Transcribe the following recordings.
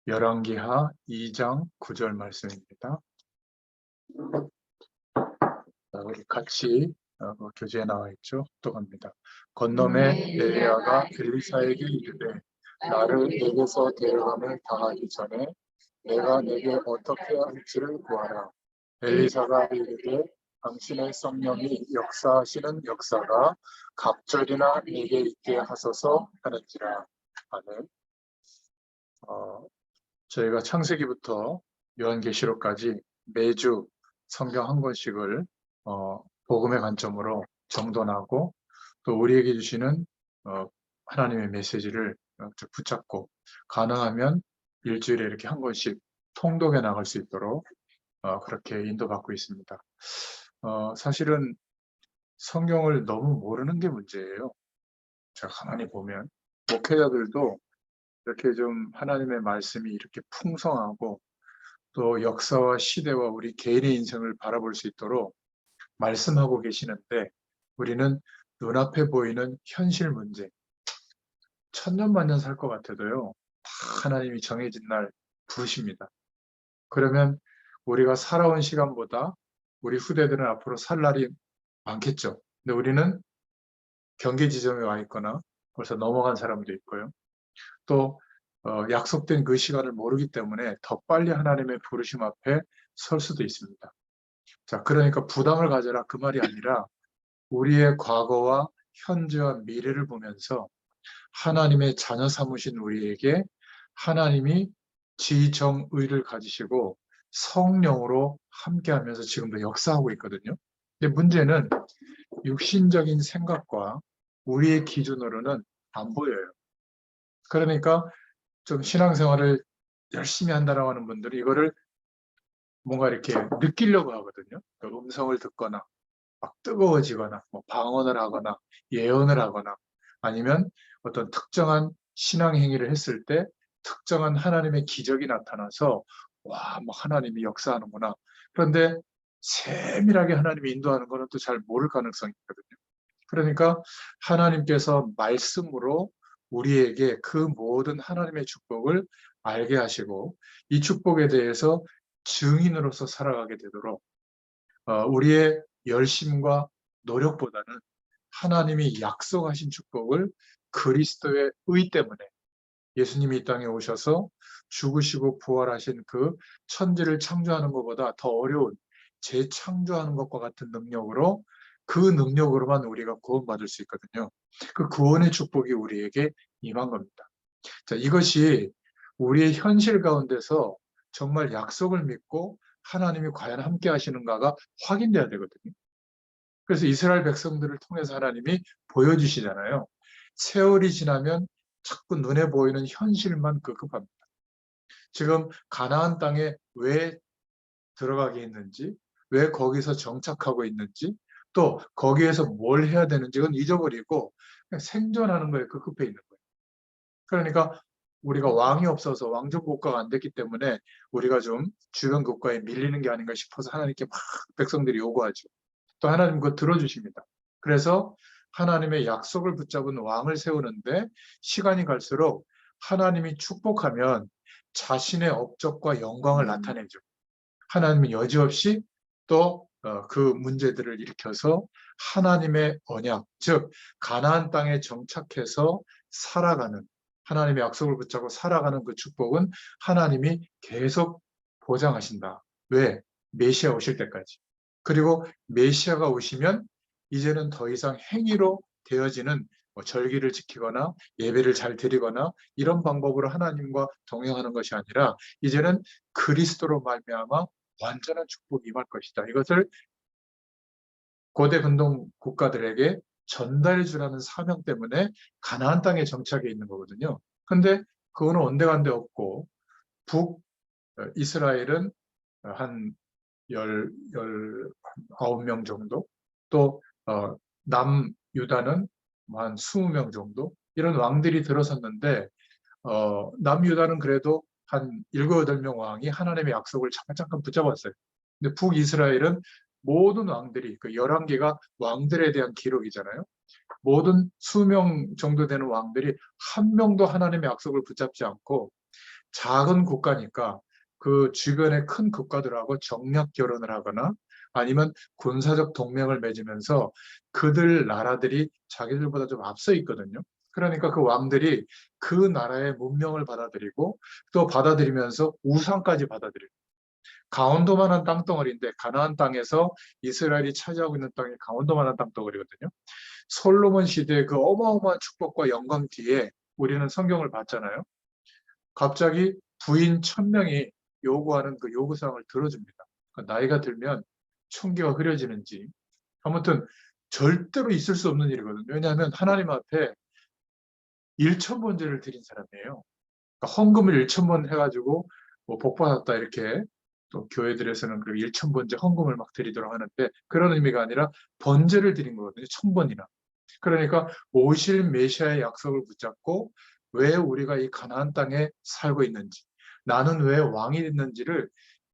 열왕기하 2장 9절 말씀입니다. 우리 같이 교재에 나와 있죠. 합독합니다. 건너매 엘리야가 엘리사에게 이르되 나를 내게서 데려감을 당하기 전에 내가 내게 어떻게 할지를 구하라. 엘리사가 이르되 당신의 성령이 역사하시는 역사가 갑절이나 내게 있게 하소서 하는지라. 아멘. 저희가 창세기부터 요한계시록까지 매주 성경 한 권씩을 복음의 관점으로 정돈하고 또 우리에게 주시는 하나님의 메시지를 붙잡고 가능하면 일주일에 이렇게 한 권씩 통독해 나갈 수 있도록 그렇게 인도받고 있습니다. 사실은 성경을 너무 모르는 게 문제예요. 제가 가만히 보면 목회자들도 이렇게 좀 하나님의 말씀이 이렇게 풍성하고 또 역사와 시대와 우리 개인의 인생을 바라볼 수 있도록 말씀하고 계시는데 우리는 눈앞에 보이는 현실 문제, 천년만년 살 것 같아도요, 다 하나님이 정해진 날 부르십니다. 그러면 우리가 살아온 시간보다 우리 후대들은 앞으로 살 날이 많겠죠. 근데 우리는 경계 지점에 와 있거나 벌써 넘어간 사람도 있고요. 또 약속된 그 시간을 모르기 때문에 더 빨리 하나님의 부르심 앞에 설 수도 있습니다. 자, 그러니까 부담을 가져라 그 말이 아니라 우리의 과거와 현재와 미래를 보면서 하나님의 자녀 삼으신 우리에게 하나님이 지정의를 가지시고 성령으로 함께하면서 지금도 역사하고 있거든요. 근데 문제는 육신적인 생각과 우리의 기준으로는 안 보여요. 그러니까 좀 신앙생활을 열심히 한다라고 하는 분들이 이거를 뭔가 이렇게 느끼려고 하거든요. 그러니까 음성을 듣거나 막 뜨거워지거나 뭐 방언을 하거나 예언을 하거나 아니면 어떤 특정한 신앙 행위를 했을 때 특정한 하나님의 기적이 나타나서 와, 뭐 하나님이 역사하는구나. 그런데 세밀하게 하나님이 인도하는 거는 또 잘 모를 가능성이 있거든요. 그러니까 하나님께서 말씀으로 우리에게 그 모든 하나님의 축복을 알게 하시고 이 축복에 대해서 증인으로서 살아가게 되도록 우리의 열심과 노력보다는 하나님이 약속하신 축복을 그리스도의 의 때문에 예수님이 이 땅에 오셔서 죽으시고 부활하신 그 천지를 창조하는 것보다 더 어려운 재창조하는 것과 같은 능력으로 그 능력으로만 우리가 구원받을 수 있거든요. 그 구원의 축복이 우리에게 임한 겁니다. 자, 이것이 우리의 현실 가운데서 정말 약속을 믿고 하나님이 과연 함께 하시는가가 확인돼야 되거든요. 그래서 이스라엘 백성들을 통해서 하나님이 보여주시잖아요. 세월이 지나면 자꾸 눈에 보이는 현실만 급급합니다. 지금 가나안 땅에 왜 들어가게 했는지, 왜 거기서 정착하고 있는지, 또 거기에서 뭘 해야 되는지 그건 잊어버리고 그냥 생존하는 거에 급급해 있는 거예요. 그러니까 우리가 왕이 없어서 왕족 국가가 안 됐기 때문에 우리가 좀 주변 국가에 밀리는 게 아닌가 싶어서 하나님께 막 백성들이 요구하죠. 또 하나님 그거 들어주십니다. 그래서 하나님의 약속을 붙잡은 왕을 세우는데 시간이 갈수록 하나님이 축복하면 자신의 업적과 영광을 나타내죠. 하나님은 여지없이 또 그 문제들을 일으켜서 하나님의 언약, 즉 가나안 땅에 정착해서 살아가는 하나님의 약속을 붙잡고 살아가는 그 축복은 하나님이 계속 보장하신다. 왜? 메시아 오실 때까지. 그리고 메시아가 오시면 이제는 더 이상 행위로 되어지는 절기를 지키거나 예배를 잘 드리거나 이런 방법으로 하나님과 동행하는 것이 아니라 이제는 그리스도로 말미암아 완전한 축복이 임할 것이다. 이것을 고대 근동 국가들에게 전달해 주라는 사명 때문에 가나안 땅에 정착해 있는 거거든요. 근데 그거는 온데간데 없고 북 이스라엘은 한 19명 정도 또 남유다는 한 20명 정도 이런 왕들이 들어섰는데 남유다는 그래도 한 7, 8명 왕이 하나님의 약속을 잠깐 붙잡았어요. 근데 북이스라엘은 모든 왕들이 그 11개가 왕들에 대한 기록이잖아요. 모든 수명 정도 되는 왕들이 한 명도 하나님의 약속을 붙잡지 않고 작은 국가니까 그 주변의 큰 국가들하고 정략 결혼을 하거나 아니면 군사적 동맹을 맺으면서 그들 나라들이 자기들보다 좀 앞서 있거든요. 그러니까 그 왕들이 그 나라의 문명을 받아들이고 또 받아들이면서 우상까지 받아들여요. 강원도만한 땅덩어리인데 가나안 땅에서 이스라엘이 차지하고 있는 땅이 강원도만한 땅덩어리거든요. 솔로몬 시대의 그 어마어마한 축복과 영광 뒤에 우리는 성경을 봤잖아요. 갑자기 부인 1000명이 요구하는 그 요구사항을 들어줍니다. 나이가 들면 총기가 흐려지는지 아무튼 절대로 있을 수 없는 일이거든요. 왜냐하면 하나님 앞에 1,000번제를 드린 사람이에요. 그러니까 헌금을 1,000번 해가지고 뭐 복받았다 이렇게 또 교회들에서는 그 1,000번제 헌금을 막 드리도록 하는데 그런 의미가 아니라 번제를 드린 거거든요. 1,000번이나. 그러니까 오실 메시아의 약속을 붙잡고 왜 우리가 이 가나안 땅에 살고 있는지, 나는 왜 왕이 됐는지를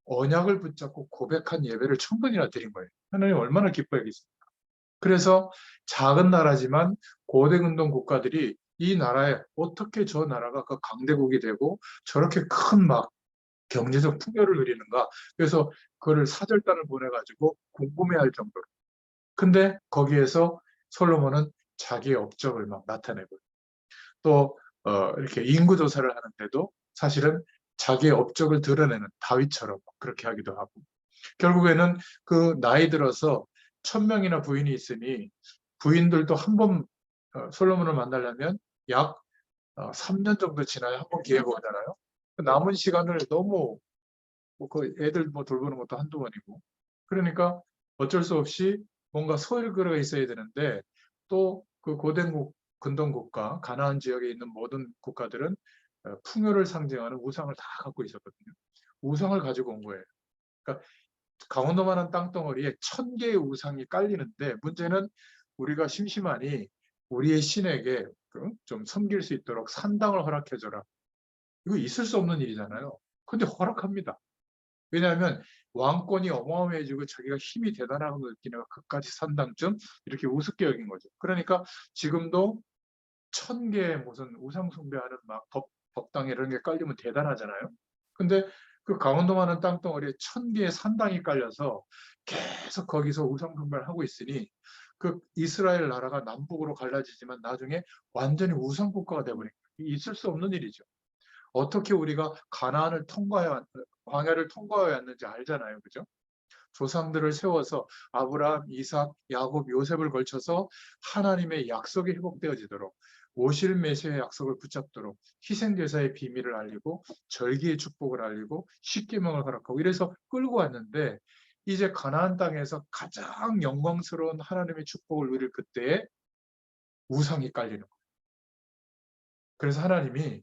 언약을 붙잡고 고백한 예배를 1,000번이나 드린 거예요. 하나님 얼마나 기뻐하겠습니까? 그래서 작은 나라지만 고대근동 국가들이 이 나라에 어떻게 저 나라가 그 강대국이 되고 저렇게 큰 막 경제적 풍요를 누리는가. 그래서 그거를 사절단을 보내가지고 궁금해할 정도로. 근데 거기에서 솔로몬은 자기의 업적을 막 나타내고 또 이렇게 인구 조사를 하는데도 사실은 자기의 업적을 드러내는 다윗처럼 그렇게 하기도 하고 결국에는 그 나이 들어서 1,000명이나 부인이 있으니 부인들도 한 번 솔로몬을 만나려면 약 3년 정도 지나야 한 번 기회가 오잖아요. 남은 시간을 너무 뭐그 애들 뭐 돌보는 것도 한두 번이고 그러니까 어쩔 수 없이 뭔가 소일거리가 있어야 되는데 또 그 고대국 근동국가 가나안 지역에 있는 모든 국가들은 풍요를 상징하는 우상을 다 갖고 있었거든요. 우상을 가지고 온 거예요. 그러니까 강원도만한 땅덩어리에 1,000개의 우상이 깔리는데 문제는 우리가 심심하니 우리의 신에게 좀 섬길 수 있도록 산당을 허락해줘라. 이거 있을 수 없는 일이잖아요. 근데 허락합니다. 왜냐하면 왕권이 어마어마해지고 자기가 힘이 대단하고 느끼니까 그까지 산당쯤 이렇게 우습게 여긴 거죠. 그러니까 지금도 1,000개의 무슨 우상 숭배하는 막 법당 이런 게 깔리면 대단하잖아요. 근데 그 강원도만한 땅덩어리에 1,000개의 산당이 깔려서 계속 거기서 우상 숭배를 하고 있으니 그 이스라엘 나라가 남북으로 갈라지지만 나중에 완전히 우상 국가가 되버린 거예요. 있을 수 없는 일이죠. 어떻게 우리가 가나안을 통과해야 광야를 통과해야 했는지 알잖아요. 그죠? 조상들을 세워서 아브라함, 이삭, 야곱, 요셉을 걸쳐서 하나님의 약속이 회복되어지도록 오실 메시아의 약속을 붙잡도록 희생제사의 비밀을 알리고 절기의 축복을 알리고 십계명을 허락하고 이래서 끌고 왔는데 이제 가나안 땅에서 가장 영광스러운 하나님의 축복을 누릴 그때에 우상이 깔리는 거예요. 그래서 하나님이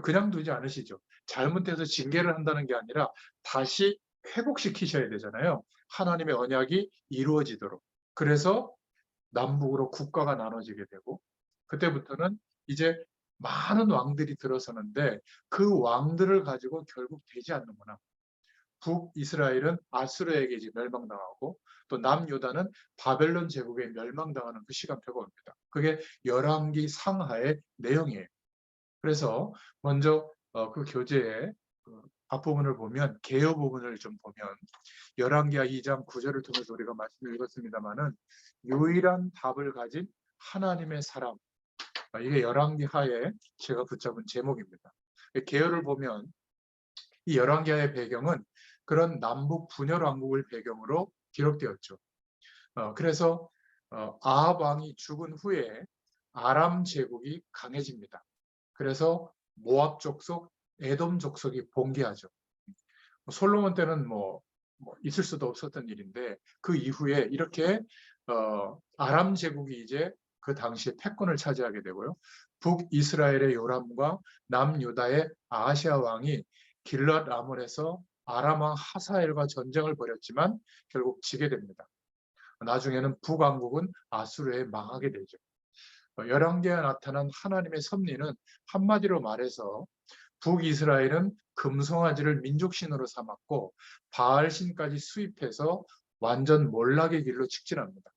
그냥 두지 않으시죠. 잘못해서 징계를 한다는 게 아니라 다시 회복시키셔야 되잖아요. 하나님의 언약이 이루어지도록. 그래서 남북으로 국가가 나눠지게 되고 그때부터는 이제 많은 왕들이 들어서는데 그 왕들을 가지고 결국 되지 않는구나. 북이스라엘은 아수르에게 이제 멸망당하고 또 남유다는 바벨론 제국에 멸망당하는 그 시간표가 옵니다. 그게 열왕기 상하의 내용이에요. 그래서 먼저 그 교재의 그 앞부분을 보면 개요 부분을 좀 보면 열왕기하 2장 9절을 통해서 우리가 말씀을 읽었습니다마는 유일한 답을 가진 하나님의 사람 이게 열왕기하에 제가 붙잡은 제목입니다. 개요를 보면 이 열왕기하의 배경은 그런 남북 분열 왕국을 배경으로 기록되었죠. 그래서 아합 왕이 죽은 후에 아람 제국이 강해집니다. 그래서 모압 족속, 에돔 족속이 봉기하죠. 솔로몬 때는 뭐 있을 수도 없었던 일인데 그 이후에 이렇게 아람 제국이 이제 그 당시에 패권을 차지하게 되고요. 북이스라엘의 요람과 남유다의 아하시아 왕이 길랏 라몬에서 아람 왕 하사엘과 전쟁을 벌였지만 결국 지게 됩니다. 나중에는 북왕국은 아수르에 망하게 되죠. 열왕기에 나타난 하나님의 섭리는 한마디로 말해서 북이스라엘은 금송아지를 민족신으로 삼았고 바알신까지 수입해서 완전 몰락의 길로 직진합니다.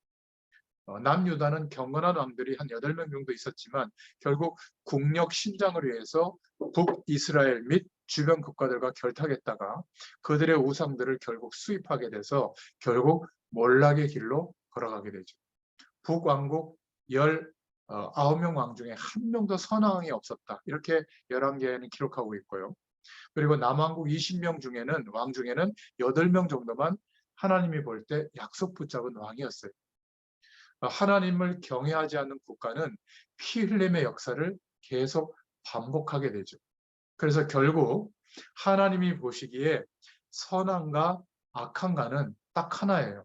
남유다는 경건한 왕들이 한 8명 정도 있었지만 결국 국력 신장을 위해서 북이스라엘 및 주변 국가들과 결탁했다가 그들의 우상들을 결국 수입하게 돼서 결국 몰락의 길로 걸어가게 되죠. 북왕국 19명 왕 중에 한 명도 선왕이 없었다. 이렇게 열왕기에는 기록하고 있고요. 그리고 남왕국 20명 중에는 왕 중에는 8명 정도만 하나님이 볼 때 약속 붙잡은 왕이었어요. 하나님을 경외하지 않는 국가는 피 흘림의 역사를 계속 반복하게 되죠. 그래서 결국 하나님이 보시기에 선한가 악한가는 딱 하나예요.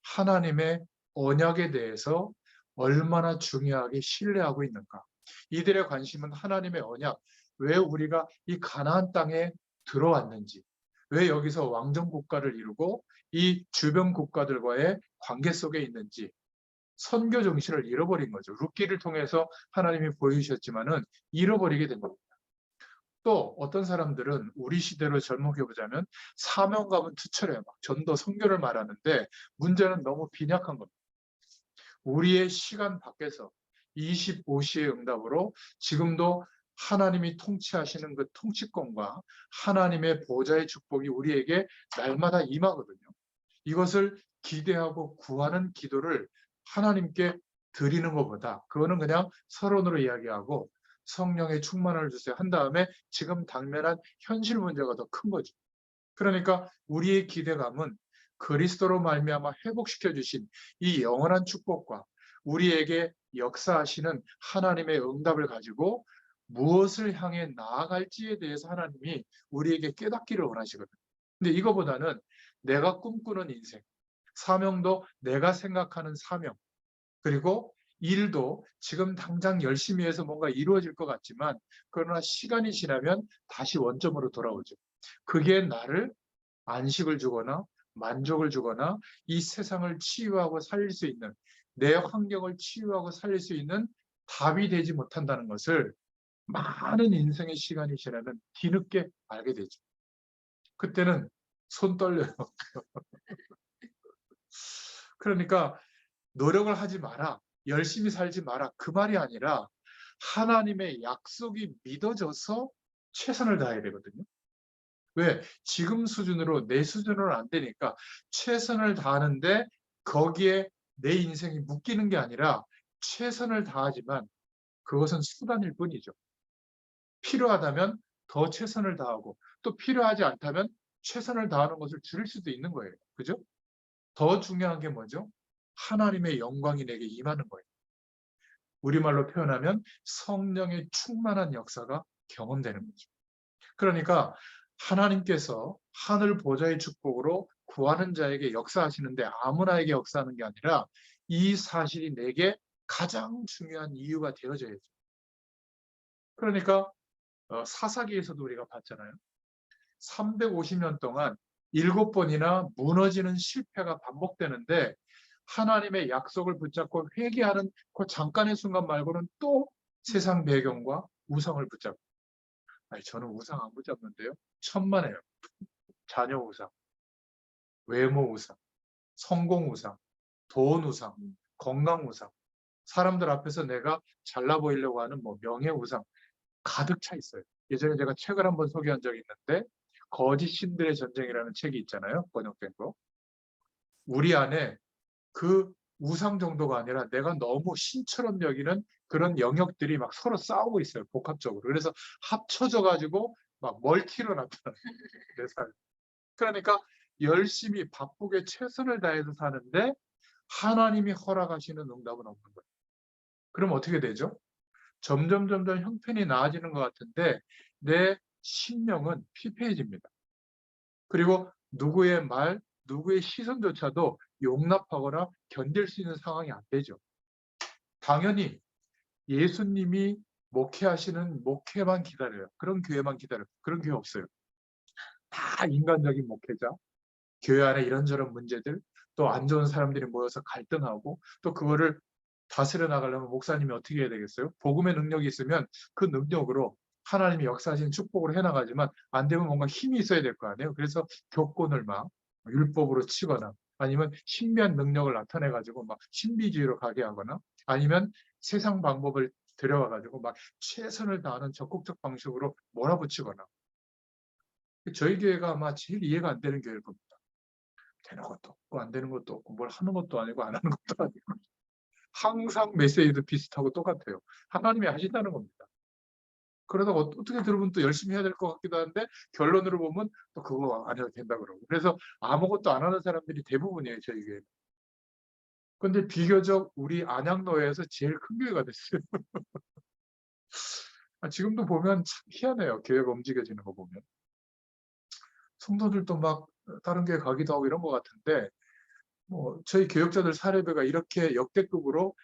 하나님의 언약에 대해서 얼마나 중요하게 신뢰하고 있는가. 이들의 관심은 하나님의 언약, 왜 우리가 이 가나안 땅에 들어왔는지, 왜 여기서 왕정 국가를 이루고 이 주변 국가들과의 관계 속에 있는지, 선교 정신을 잃어버린 거죠. 룻기를 통해서 하나님이 보여주셨지만은 잃어버리게 된 겁니다. 또 어떤 사람들은 우리 시대로 접목해 보자면 사명감은 투철해요. 막 전도 선교를 말하는데 문제는 너무 빈약한 겁니다. 우리의 시간 밖에서 25시의 응답으로 지금도 하나님이 통치하시는 그 통치권과 하나님의 보좌의 축복이 우리에게 날마다 임하거든요. 이것을 기대하고 구하는 기도를 하나님께 드리는 것보다 그거는 그냥 서론으로 이야기하고 성령의 충만을 주세요 한 다음에 지금 당면한 현실 문제가 더 큰 거죠. 그러니까 우리의 기대감은 그리스도로 말미암아 회복시켜 주신 이 영원한 축복과 우리에게 역사하시는 하나님의 응답을 가지고 무엇을 향해 나아갈지에 대해서 하나님이 우리에게 깨닫기를 원하시거든요. 근데 이거보다는 내가 꿈꾸는 인생, 사명도 내가 생각하는 사명, 그리고 일도 지금 당장 열심히 해서 뭔가 이루어질 것 같지만 그러나 시간이 지나면 다시 원점으로 돌아오죠. 그게 나를 안식을 주거나 만족을 주거나 이 세상을 치유하고 살릴 수 있는 내 환경을 치유하고 살릴 수 있는 답이 되지 못한다는 것을 많은 인생의 시간이 지나면 뒤늦게 알게 되죠. 그때는 손 떨려요. 그러니까 노력을 하지 마라, 열심히 살지 마라 그 말이 아니라 하나님의 약속이 믿어져서 최선을 다해야 되거든요. 왜? 지금 수준으로 내 수준으로는 안 되니까 최선을 다하는데 거기에 내 인생이 묶이는 게 아니라 최선을 다하지만 그것은 수단일 뿐이죠. 필요하다면 더 최선을 다하고 또 필요하지 않다면 최선을 다하는 것을 줄일 수도 있는 거예요. 그죠? 더 중요한 게 뭐죠? 하나님의 영광이 내게 임하는 거예요. 우리말로 표현하면 성령의 충만한 역사가 경험되는 거죠. 그러니까 하나님께서 하늘 보좌의 축복으로 구하는 자에게 역사하시는데 아무나에게 역사하는 게 아니라 이 사실이 내게 가장 중요한 이유가 되어져야죠. 그러니까 사사기에서도 우리가 봤잖아요. 350년 동안 7번이나 무너지는 실패가 반복되는데 하나님의 약속을 붙잡고 회개하는 그 잠깐의 순간 말고는 또 세상 배경과 우상을 붙잡고, 아니 저는 우상 안 붙잡는데요. 천만에요. 자녀 우상, 외모 우상, 성공 우상, 돈 우상, 건강 우상, 사람들 앞에서 내가 잘나 보이려고 하는 뭐 명예 우상 가득 차 있어요. 예전에 제가 책을 한번 소개한 적이 있는데 거짓 신들의 전쟁이라는 책이 있잖아요. 번역된 거. 우리 안에 그 우상 정도가 아니라 내가 너무 신처럼 여기는 그런 영역들이 막 서로 싸우고 있어요. 복합적으로. 그래서 합쳐져 가지고 막 멀티로 나타나는 내 삶. 그러니까 열심히 바쁘게 최선을 다해서 사는데 하나님이 허락하시는 응답은 없는 거예요. 그럼 어떻게 되죠? 점점 형편이 나아지는 것 같은데 내 심령은 피폐해집니다. 그리고 누구의 말, 누구의 시선조차도 용납하거나 견딜 수 있는 상황이 안 되죠. 당연히 예수님이 목회하시는 목회만 기다려요. 그런 교회만 기다려요. 그런 교회 없어요. 다 인간적인 목회자, 교회 안에 이런저런 문제들, 또 안 좋은 사람들이 모여서 갈등하고 또 그거를 다스려 나가려면 목사님이 어떻게 해야 되겠어요? 복음의 능력이 있으면 그 능력으로 하나님이 역사하신 축복으로 해나가지만 안 되면 뭔가 힘이 있어야 될 거 아니에요? 그래서 교권을 막 율법으로 치거나 아니면 신비한 능력을 나타내가지고 막 신비주의로 가게 하거나 아니면 세상 방법을 들여와가지고 막 최선을 다하는 적극적 방식으로 몰아붙이거나 저희 교회가 아마 제일 이해가 안 되는 교회일 겁니다. 되는 것도 없고 안 되는 것도 없고 뭘 하는 것도 아니고 안 하는 것도 아니고 항상 메시지도 비슷하고 똑같아요. 하나님이 하신다는 겁니다. 그러다가 어떻게 들어보면 또 열심히 해야 될 것 같기도 한데 결론으로 보면 또 그거 안 해도 된다 그러고. 그래서 아무것도 안 하는 사람들이 대부분이에요, 저희 교회. 근데 비교적 우리 안양노회에서 제일 큰 교회가 됐어요. 지금도 보면 참 희한해요. 교회가 움직여지는 거 보면. 성도들도 막 다른 교회 가기도 하고 이런 것 같은데 저희 교역자들 사례비가 이렇게 역대급으로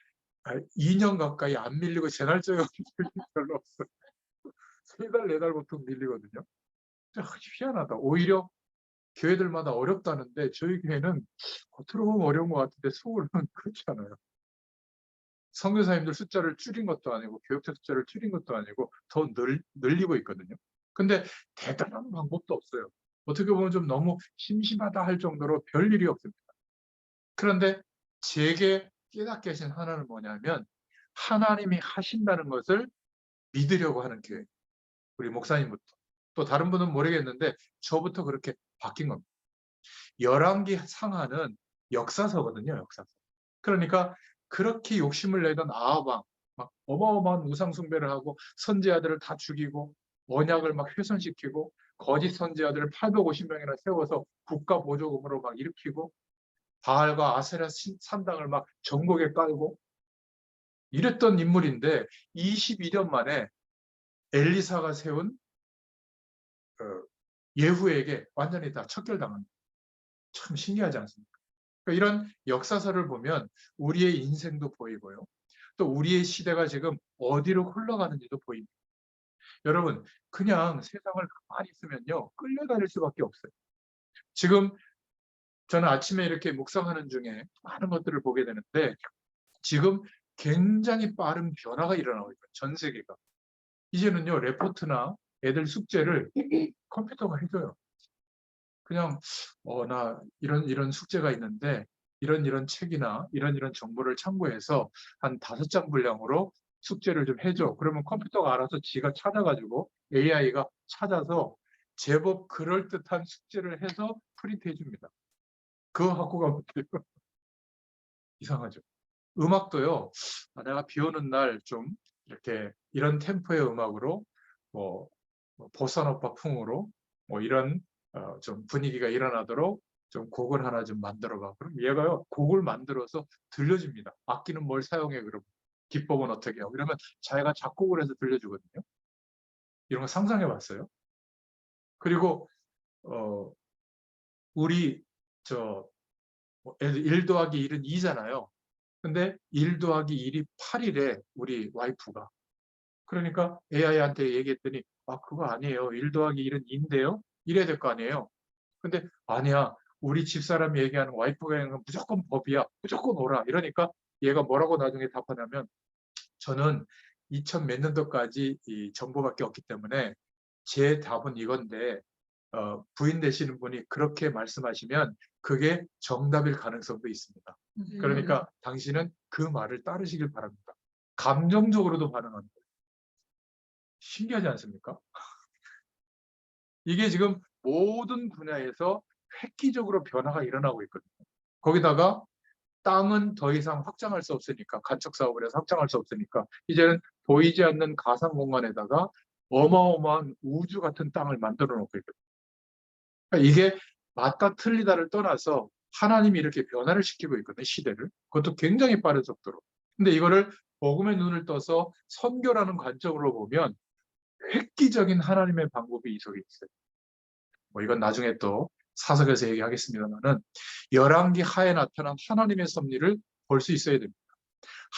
2년 가까이 안 밀리고 제날적이 없는 적이 별로 없어요. 3달, 4달 보통 밀리거든요. 희한하다. 오히려 교회들마다 어렵다는데 저희 교회는 겉으로 보면 어려운 것 같은데 속으로는 그렇지 않아요. 선교사님들 숫자를 줄인 것도 아니고 교역자 숫자를 줄인 것도 아니고 더 늘리고 있거든요. 근데 대단한 방법도 없어요. 어떻게 보면 좀 너무 심심하다 할 정도로 별일이 없습니다. 그런데 제게 깨닫게 하신 하나는 뭐냐면 하나님이 하신다는 것을 믿으려고 하는 교회. 우리 목사님부터. 또 다른 분은 모르겠는데 저부터 그렇게 바뀐 겁니다. 열왕기 상하는 역사서거든요. 역사서. 그러니까 그렇게 욕심을 내던 아합왕 막 어마어마한 우상 숭배를 하고 선지자들을 다 죽이고 언약을 막 훼손시키고 거짓 선지자들을 850명이나 세워서 국가 보조금으로 막 일으키고 바알과 아세라 산당을 막 전국에 깔고 이랬던 인물인데 22년 만에 엘리사가 세운 예후에게 완전히 다 척결당합니다. 참 신기하지 않습니까? 그러니까 이런 역사서를 보면 우리의 인생도 보이고요. 또 우리의 시대가 지금 어디로 흘러가는지도 보입니다. 여러분, 그냥 세상을 가만히 있으면요. 끌려다닐 수밖에 없어요. 지금 저는 아침에 이렇게 묵상하는 중에 많은 것들을 보게 되는데 지금 굉장히 빠른 변화가 일어나고 있어요. 전 세계가. 이제는요. 레포트나 애들 숙제를 컴퓨터가 해줘요. 그냥 나 이런 숙제가 있는데 이런 책이나 이런 정보를 참고해서 한 5장 분량으로 숙제를 좀 해줘. 그러면 컴퓨터가 알아서 지가 찾아가지고 AI가 찾아서 제법 그럴듯한 숙제를 해서 프린트해 줍니다. 그거 갖고 가면 돼요. 이상하죠. 음악도요. 내가 비 오는 날 좀 이렇게 이런 템포의 음악으로 뭐 보사노바 풍으로 이런 좀 분위기가 일어나도록 좀 곡을 하나 좀 만들어봐. 그럼 얘가요 곡을 만들어서 들려줍니다. 악기는 뭘 사용해 그러면 기법은 어떻게 하고 이러면 자기가 작곡을 해서 들려주거든요. 이런 거 상상해봤어요. 그리고 우리 1 더하기 1은 2잖아요. 근데 1 더하기 1이 8이래 우리 와이프가. 그러니까 AI한테 얘기했더니 그거 아니에요. 1 더하기 1은 2인데요. 이래야 될 거 아니에요. 근데 아니야. 우리 집사람이 얘기하는 와이프가 얘기하는 건 무조건 법이야. 무조건 오라. 이러니까 얘가 뭐라고 나중에 답하냐면 저는 2000 몇 년도까지 이 정보밖에 없기 때문에 제 답은 이건데 부인 되시는 분이 그렇게 말씀하시면 그게 정답일 가능성도 있습니다. 그러니까 당신은 그 말을 따르시길 바랍니다. 감정적으로도 반응합니다. 신기하지 않습니까? 이게 지금 모든 분야에서 획기적으로 변화가 일어나고 있거든요. 거기다가 땅은 더 이상 확장할 수 없으니까 간척 사업을 해서 확장할 수 없으니까 이제는 보이지 않는 가상 공간에다가 어마어마한 우주 같은 땅을 만들어 놓고 있거든요. 그러니까 이게 맞다 틀리다를 떠나서 하나님이 이렇게 변화를 시키고 있거든요. 시대를. 그것도 굉장히 빠른 속도로. 근데 이거를 복음의 눈을 떠서 선교라는 관점으로 보면 획기적인 하나님의 방법이 이 속에 있어요. 이건 나중에 또 사석에서 얘기하겠습니다만은 열왕기 하에 나타난 하나님의 섭리를 볼 수 있어야 됩니다.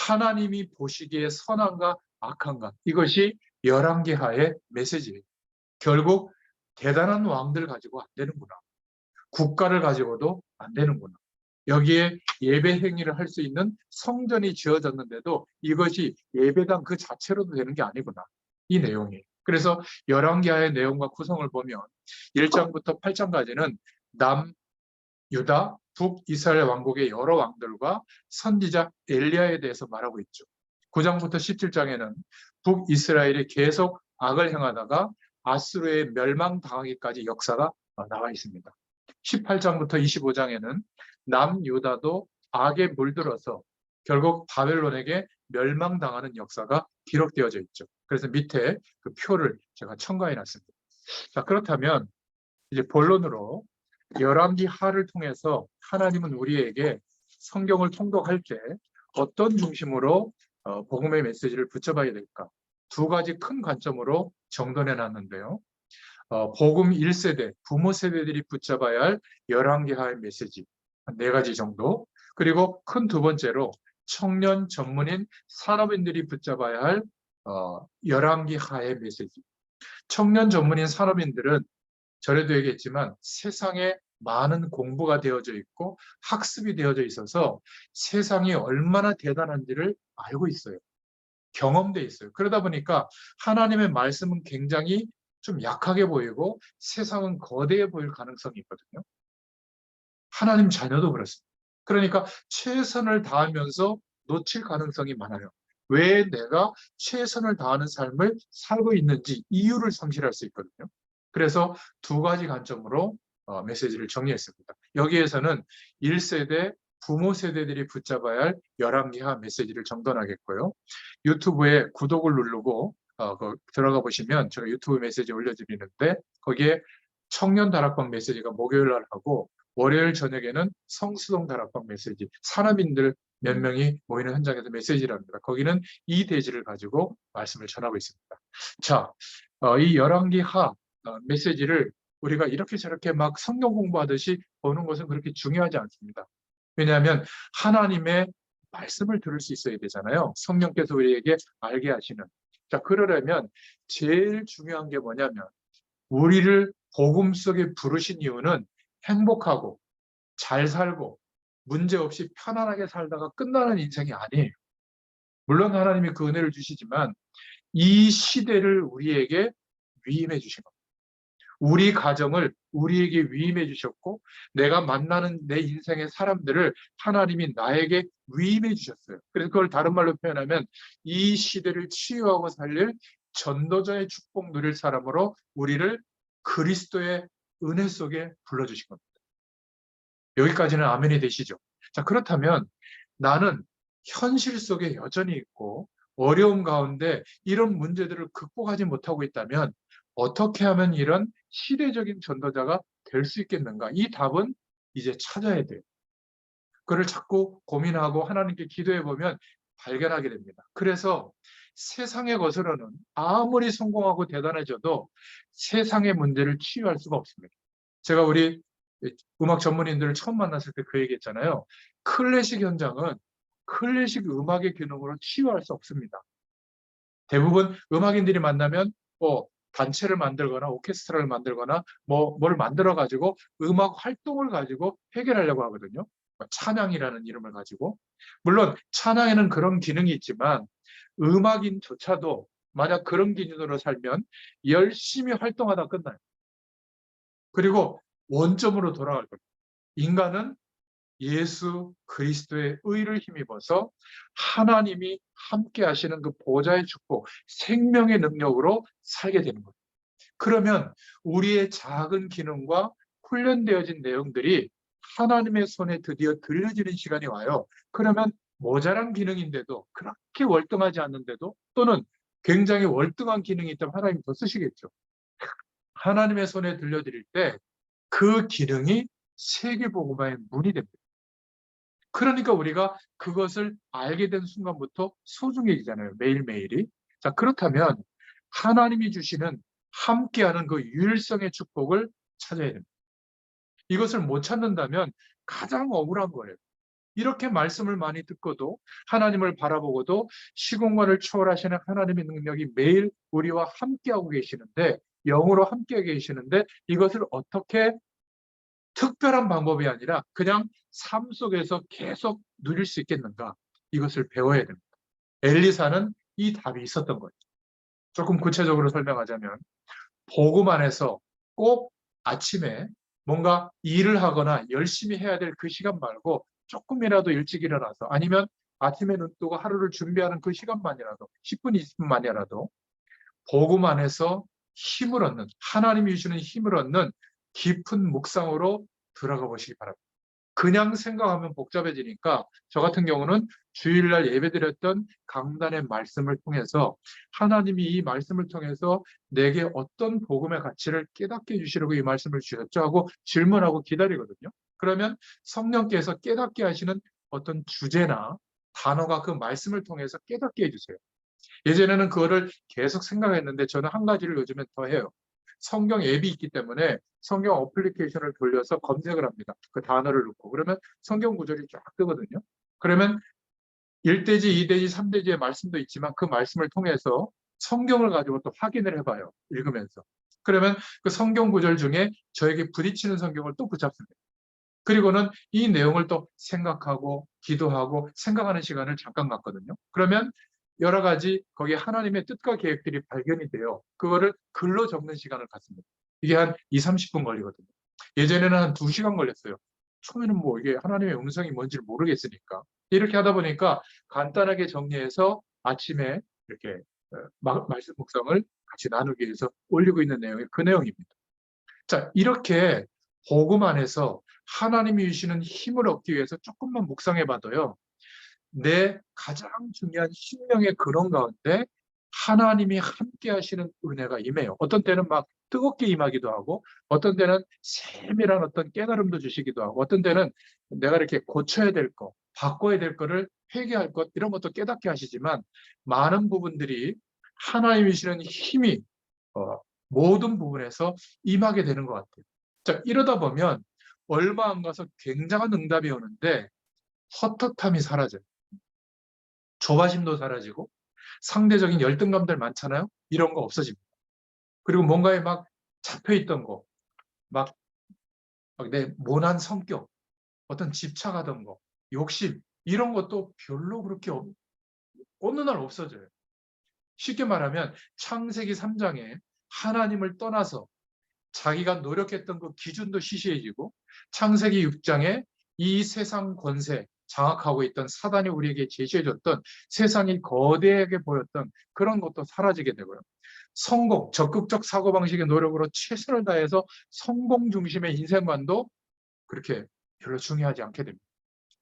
하나님이 보시기에 선한가 악한가 이것이 열왕기 하의 메시지예요. 결국 대단한 왕들 가지고 안 되는구나. 국가를 가지고도 안 되는구나. 여기에 예배 행위를 할 수 있는 성전이 지어졌는데도 이것이 예배당 그 자체로도 되는 게 아니구나. 이 내용이. 그래서 열왕기하의 내용과 구성을 보면 1장부터 8장까지는 남유다, 북이스라엘 왕국의 여러 왕들과 선지자 엘리야에 대해서 말하고 있죠. 9장부터 17장에는 북이스라엘이 계속 악을 행하다가 아수르에 멸망당하기까지 역사가 나와 있습니다. 18장부터 25장에는 남유다도 악에 물들어서 결국 바벨론에게 멸망당하는 역사가 기록되어져 있죠. 그래서 밑에 그 표를 제가 첨가해 놨습니다. 자, 그렇다면 이제 본론으로 열왕기 하를 통해서 하나님은 우리에게 성경을 통독할 때 어떤 중심으로 복음의 메시지를 붙여봐야 될까? 두 가지 큰 관점으로 정돈해 놨는데요. 복음 1세대, 부모 세대들이 붙잡아야 할 열왕기하의 메시지 한 4가지 정도, 그리고 큰 두 번째로 청년 전문인 산업인들이 붙잡아야 할 열왕기하의 메시지. 청년 전문인 산업인들은 전에도 얘기했지만 세상에 많은 공부가 되어져 있고 학습이 되어져 있어서 세상이 얼마나 대단한지를 알고 있어요. 경험돼 있어요. 그러다 보니까 하나님의 말씀은 굉장히 좀 약하게 보이고 세상은 거대해 보일 가능성이 있거든요. 하나님 자녀도 그렇습니다. 그러니까 최선을 다하면서 놓칠 가능성이 많아요. 왜 내가 최선을 다하는 삶을 살고 있는지 이유를 상실할 수 있거든요. 그래서 두 가지 관점으로 메시지를 정리했습니다. 여기에서는 1세대 부모 세대들이 붙잡아야 할 열왕기하 메시지를 정돈하겠고요. 유튜브에 구독을 누르고 들어가 보시면 제가 유튜브 메시지 올려드리는데 거기에 청년 다락방 메시지가 목요일 날 하고 월요일 저녁에는 성수동 다락방 메시지, 산업인들 몇 명이 모이는 현장에서 메시지를 합니다. 거기는 이 대지를 가지고 말씀을 전하고 있습니다. 자, 이 열왕기하 메시지를 우리가 이렇게 저렇게 막 성경 공부하듯이 보는 것은 그렇게 중요하지 않습니다. 왜냐하면 하나님의 말씀을 들을 수 있어야 되잖아요. 성령께서 우리에게 알게 하시는. 자, 그러려면 제일 중요한 게 뭐냐면 우리를 복음 속에 부르신 이유는 행복하고 잘 살고 문제없이 편안하게 살다가 끝나는 인생이 아니에요. 물론 하나님이 그 은혜를 주시지만 이 시대를 우리에게 위임해 주신 겁니다. 우리 가정을 우리에게 위임해 주셨고 내가 만나는 내 인생의 사람들을 하나님이 나에게 위임해 주셨어요. 그래서 그걸 다른 말로 표현하면 이 시대를 치유하고 살릴 전도자의 축복 누릴 사람으로 우리를 그리스도의 은혜 속에 불러주신 겁니다. 여기까지는 아멘이 되시죠? 자, 그렇다면 나는 현실 속에 여전히 있고 어려움 가운데 이런 문제들을 극복하지 못하고 있다면 어떻게 하면 이런 시대적인 전도자가 될 수 있겠는가? 이 답은 이제 찾아야 돼요. 그걸 자꾸 고민하고 하나님께 기도해 보면 발견하게 됩니다. 그래서 세상의 것으로는 아무리 성공하고 대단해져도 세상의 문제를 치유할 수가 없습니다. 제가 우리 음악 전문인들을 처음 만났을 때 그 얘기했잖아요. 클래식 현장은 클래식 음악의 기능으로 치유할 수 없습니다. 대부분 음악인들이 만나면 단체를 만들거나 오케스트라를 만들거나 뭘 만들어 가지고 음악 활동을 가지고 해결하려고 하거든요. 찬양이라는 이름을 가지고. 물론 찬양에는 그런 기능이 있지만 음악인조차도 만약 그런 기준으로 살면 열심히 활동하다 끝나요. 그리고 원점으로 돌아갈 겁니다. 인간은 예수 그리스도의 의를 힘입어서 하나님이 함께 하시는 그 보좌의 축복, 생명의 능력으로 살게 되는 거예요. 그러면 우리의 작은 기능과 훈련되어진 내용들이 하나님의 손에 드디어 들려지는 시간이 와요. 그러면 모자란 기능인데도 그렇게 월등하지 않는데도 또는 굉장히 월등한 기능이 있다면 하나님 더 쓰시겠죠. 하나님의 손에 들려드릴 때 그 기능이 세계복음화의 문이 됩니다. 그러니까 우리가 그것을 알게 된 순간부터 소중해지잖아요. 매일매일이. 자, 그렇다면 하나님이 주시는 함께하는 그 유일성의 축복을 찾아야 됩니다. 이것을 못 찾는다면 가장 억울한 거예요. 이렇게 말씀을 많이 듣고도 하나님을 바라보고도 시공간을 초월하시는 하나님의 능력이 매일 우리와 함께하고 계시는데 영으로 함께 계시는데 이것을 어떻게 특별한 방법이 아니라 그냥 삶 속에서 계속 누릴 수 있겠는가? 이것을 배워야 됩니다. 엘리사는 이 답이 있었던 거죠. 조금 구체적으로 설명하자면 복음 안에서 꼭 아침에 뭔가 일을 하거나 열심히 해야 될 그 시간 말고 조금이라도 일찍 일어나서 아니면 아침에 눈 뜨고 하루를 준비하는 그 시간만이라도 10분, 20분만이라도 복음 안에서 힘을 얻는, 하나님이 주시는 힘을 얻는 깊은 묵상으로 들어가 보시기 바랍니다. 그냥 생각하면 복잡해지니까 저 같은 경우는 주일날 예배드렸던 강단의 말씀을 통해서 하나님이 이 말씀을 통해서 내게 어떤 복음의 가치를 깨닫게 해주시려고 이 말씀을 주셨죠 하고 질문하고 기다리거든요. 그러면 성령께서 깨닫게 하시는 어떤 주제나 단어가 그 말씀을 통해서 깨닫게 해주세요. 예전에는 그거를 계속 생각했는데 저는 한 가지를 요즘엔 더 해요. 성경 앱이 있기 때문에 성경 어플리케이션을 돌려서 검색을 합니다. 그 단어를 넣고. 그러면 성경 구절이 쫙 뜨거든요. 그러면 1대지, 2대지, 3대지의 말씀도 있지만 그 말씀을 통해서 성경을 가지고 또 확인을 해봐요. 읽으면서. 그러면 그 성경 구절 중에 저에게 부딪히는 성경을 또 붙잡습니다. 그리고는 이 내용을 또 생각하고 기도하고 생각하는 시간을 잠깐 갖거든요. 그러면 여러 가지 거기에 하나님의 뜻과 계획들이 발견이 돼요. 그거를 글로 적는 시간을 갖습니다. 이게 한 2, 30분 걸리거든요. 예전에는 한 2시간 걸렸어요. 처음에는 뭐 이게 하나님의 음성이 뭔지를 모르겠으니까. 이렇게 하다 보니까 간단하게 정리해서 아침에 이렇게 말씀 묵상을 같이 나누기 위해서 올리고 있는 내용이 그 내용입니다. 자, 이렇게 복음 안에서 하나님이 주시는 힘을 얻기 위해서 조금만 묵상해 봐도요. 내 가장 중요한 신명의 근원 가운데 하나님이 함께 하시는 은혜가 임해요. 어떤 때는 막 뜨겁게 임하기도 하고 어떤 때는 세밀한 어떤 깨달음도 주시기도 하고 어떤 때는 내가 이렇게 고쳐야 될 것, 바꿔야 될 거를 회개할 것 이런 것도 깨닫게 하시지만 많은 부분들이 하나님이 주시는 힘이 모든 부분에서 임하게 되는 것 같아요. 자, 이러다 보면 얼마 안 가서 굉장한 응답이 오는데 헛헛함이 사라져요. 조바심도 사라지고 상대적인 열등감들 많잖아요. 이런 거 없어집니다. 그리고 뭔가에 막 잡혀있던 거, 막 내 모난 성격, 어떤 집착하던 거, 욕심 이런 것도 별로 그렇게 어느 날 없어져요. 쉽게 말하면 창세기 3장에 하나님을 떠나서 자기가 노력했던 그 기준도 시시해지고 창세기 6장에 이 세상 권세 장악하고 있던 사단이 우리에게 제시해줬던 세상이 거대하게 보였던 그런 것도 사라지게 되고요. 성공, 적극적 사고방식의 노력으로 최선을 다해서 성공 중심의 인생관도 그렇게 별로 중요하지 않게 됩니다.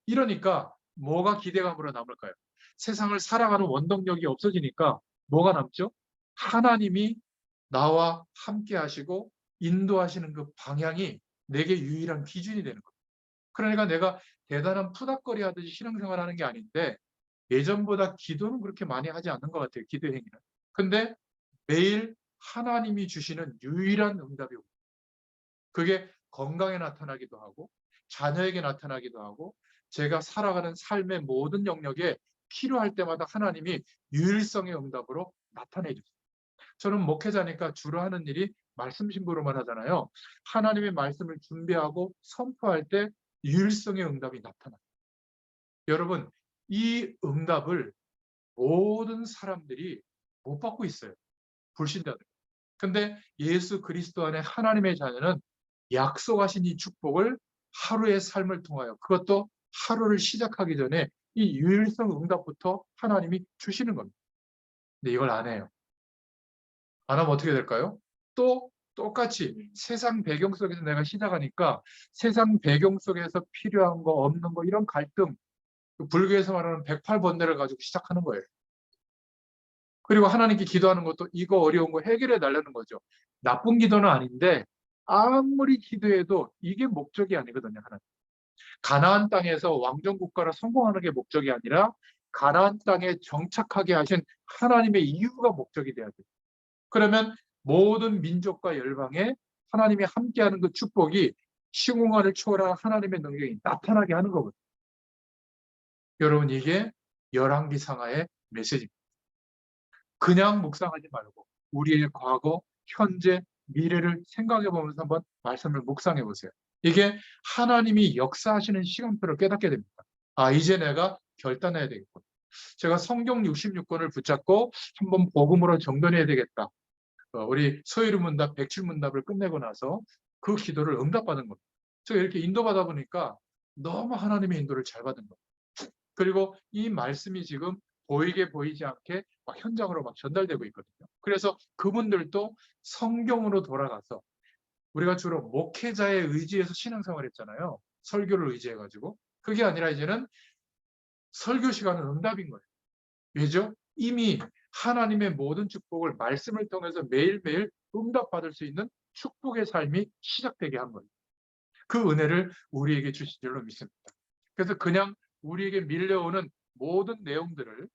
이러니까 뭐가 기대감으로 남을까요? 세상을 살아가는 원동력이 없어지니까 뭐가 남죠? 하나님이 나와 함께 하시고 인도하시는 그 방향이 내게 유일한 기준이 되는 거예요. 그러니까 내가 대단한 푸닥거리 하듯이 신앙생활 하는 게 아닌데 예전보다 기도는 그렇게 많이 하지 않는 것 같아요. 기도 행위는. 근데 매일 하나님이 주시는 유일한 응답이 옵니다. 그게 건강에 나타나기도 하고 자녀에게 나타나기도 하고 제가 살아가는 삶의 모든 영역에 필요할 때마다 하나님이 유일성의 응답으로 나타내 주세요. 저는 목회자니까 주로 하는 일이 말씀 신부로만 하잖아요. 하나님의 말씀을 준비하고 선포할 때 유일성의 응답이 나타나요. 여러분, 이 응답을 모든 사람들이 못 받고 있어요. 불신자들. 근데 예수 그리스도 안에 하나님의 자녀는 약속하신 이 축복을 하루의 삶을 통하여 그것도 하루를 시작하기 전에 이 유일성 응답부터 하나님이 주시는 겁니다. 근데 이걸 안 해요. 안 하면 어떻게 될까요? 또 똑같이 세상 배경 속에서 내가 시작하니까 세상 배경 속에서 필요한 거 없는 거 이런 갈등, 불교에서 말하는 108번뇌를 가지고 시작하는 거예요. 그리고 하나님께 기도하는 것도 이거 어려운 거 해결해 달라는 거죠. 나쁜 기도는 아닌데 아무리 기도해도 이게 목적이 아니거든요. 하나님. 가나안 땅에서 왕정 국가로 성공하는 게 목적이 아니라 가나안 땅에 정착하게 하신 하나님의 이유가 목적이 돼야 돼요. 그러면 모든 민족과 열방에 하나님이 함께하는 그 축복이 시공간을 초월한 하나님의 능력이 나타나게 하는 거거든요. 여러분 이게 열왕기 상하의 메시지입니다. 그냥 묵상하지 말고 우리의 과거, 현재, 미래를 생각해 보면서 한번 말씀을 묵상해 보세요. 이게 하나님이 역사하시는 시간표를 깨닫게 됩니다. 아, 이제 내가 결단해야 되겠군. 제가 성경 66권을 붙잡고 한번 복음으로 정돈해야 되겠다. 우리 서유문답, 백칠문답을 끝내고 나서 그 기도를 응답받은 겁니다. 제가 이렇게 인도받아 보니까 너무 하나님의 인도를 잘 받은 겁니다. 그리고 이 말씀이 지금 보이게 보이지 않게 막 현장으로 막 전달되고 있거든요. 그래서 그분들도 성경으로 돌아가서 우리가 주로 목회자의 의지에서 신앙생활 했잖아요. 설교를 의지해가지고. 그게 아니라 이제는 설교 시간은 응답인 거예요. 왜죠? 이미 하나님의 모든 축복을 말씀을 통해서 매일매일 응답받을 수 있는 축복의 삶이 시작되게 한 거예요. 그 은혜를 우리에게 주신 줄로 믿습니다. 그래서 그냥 우리에게 밀려오는 모든 내용들을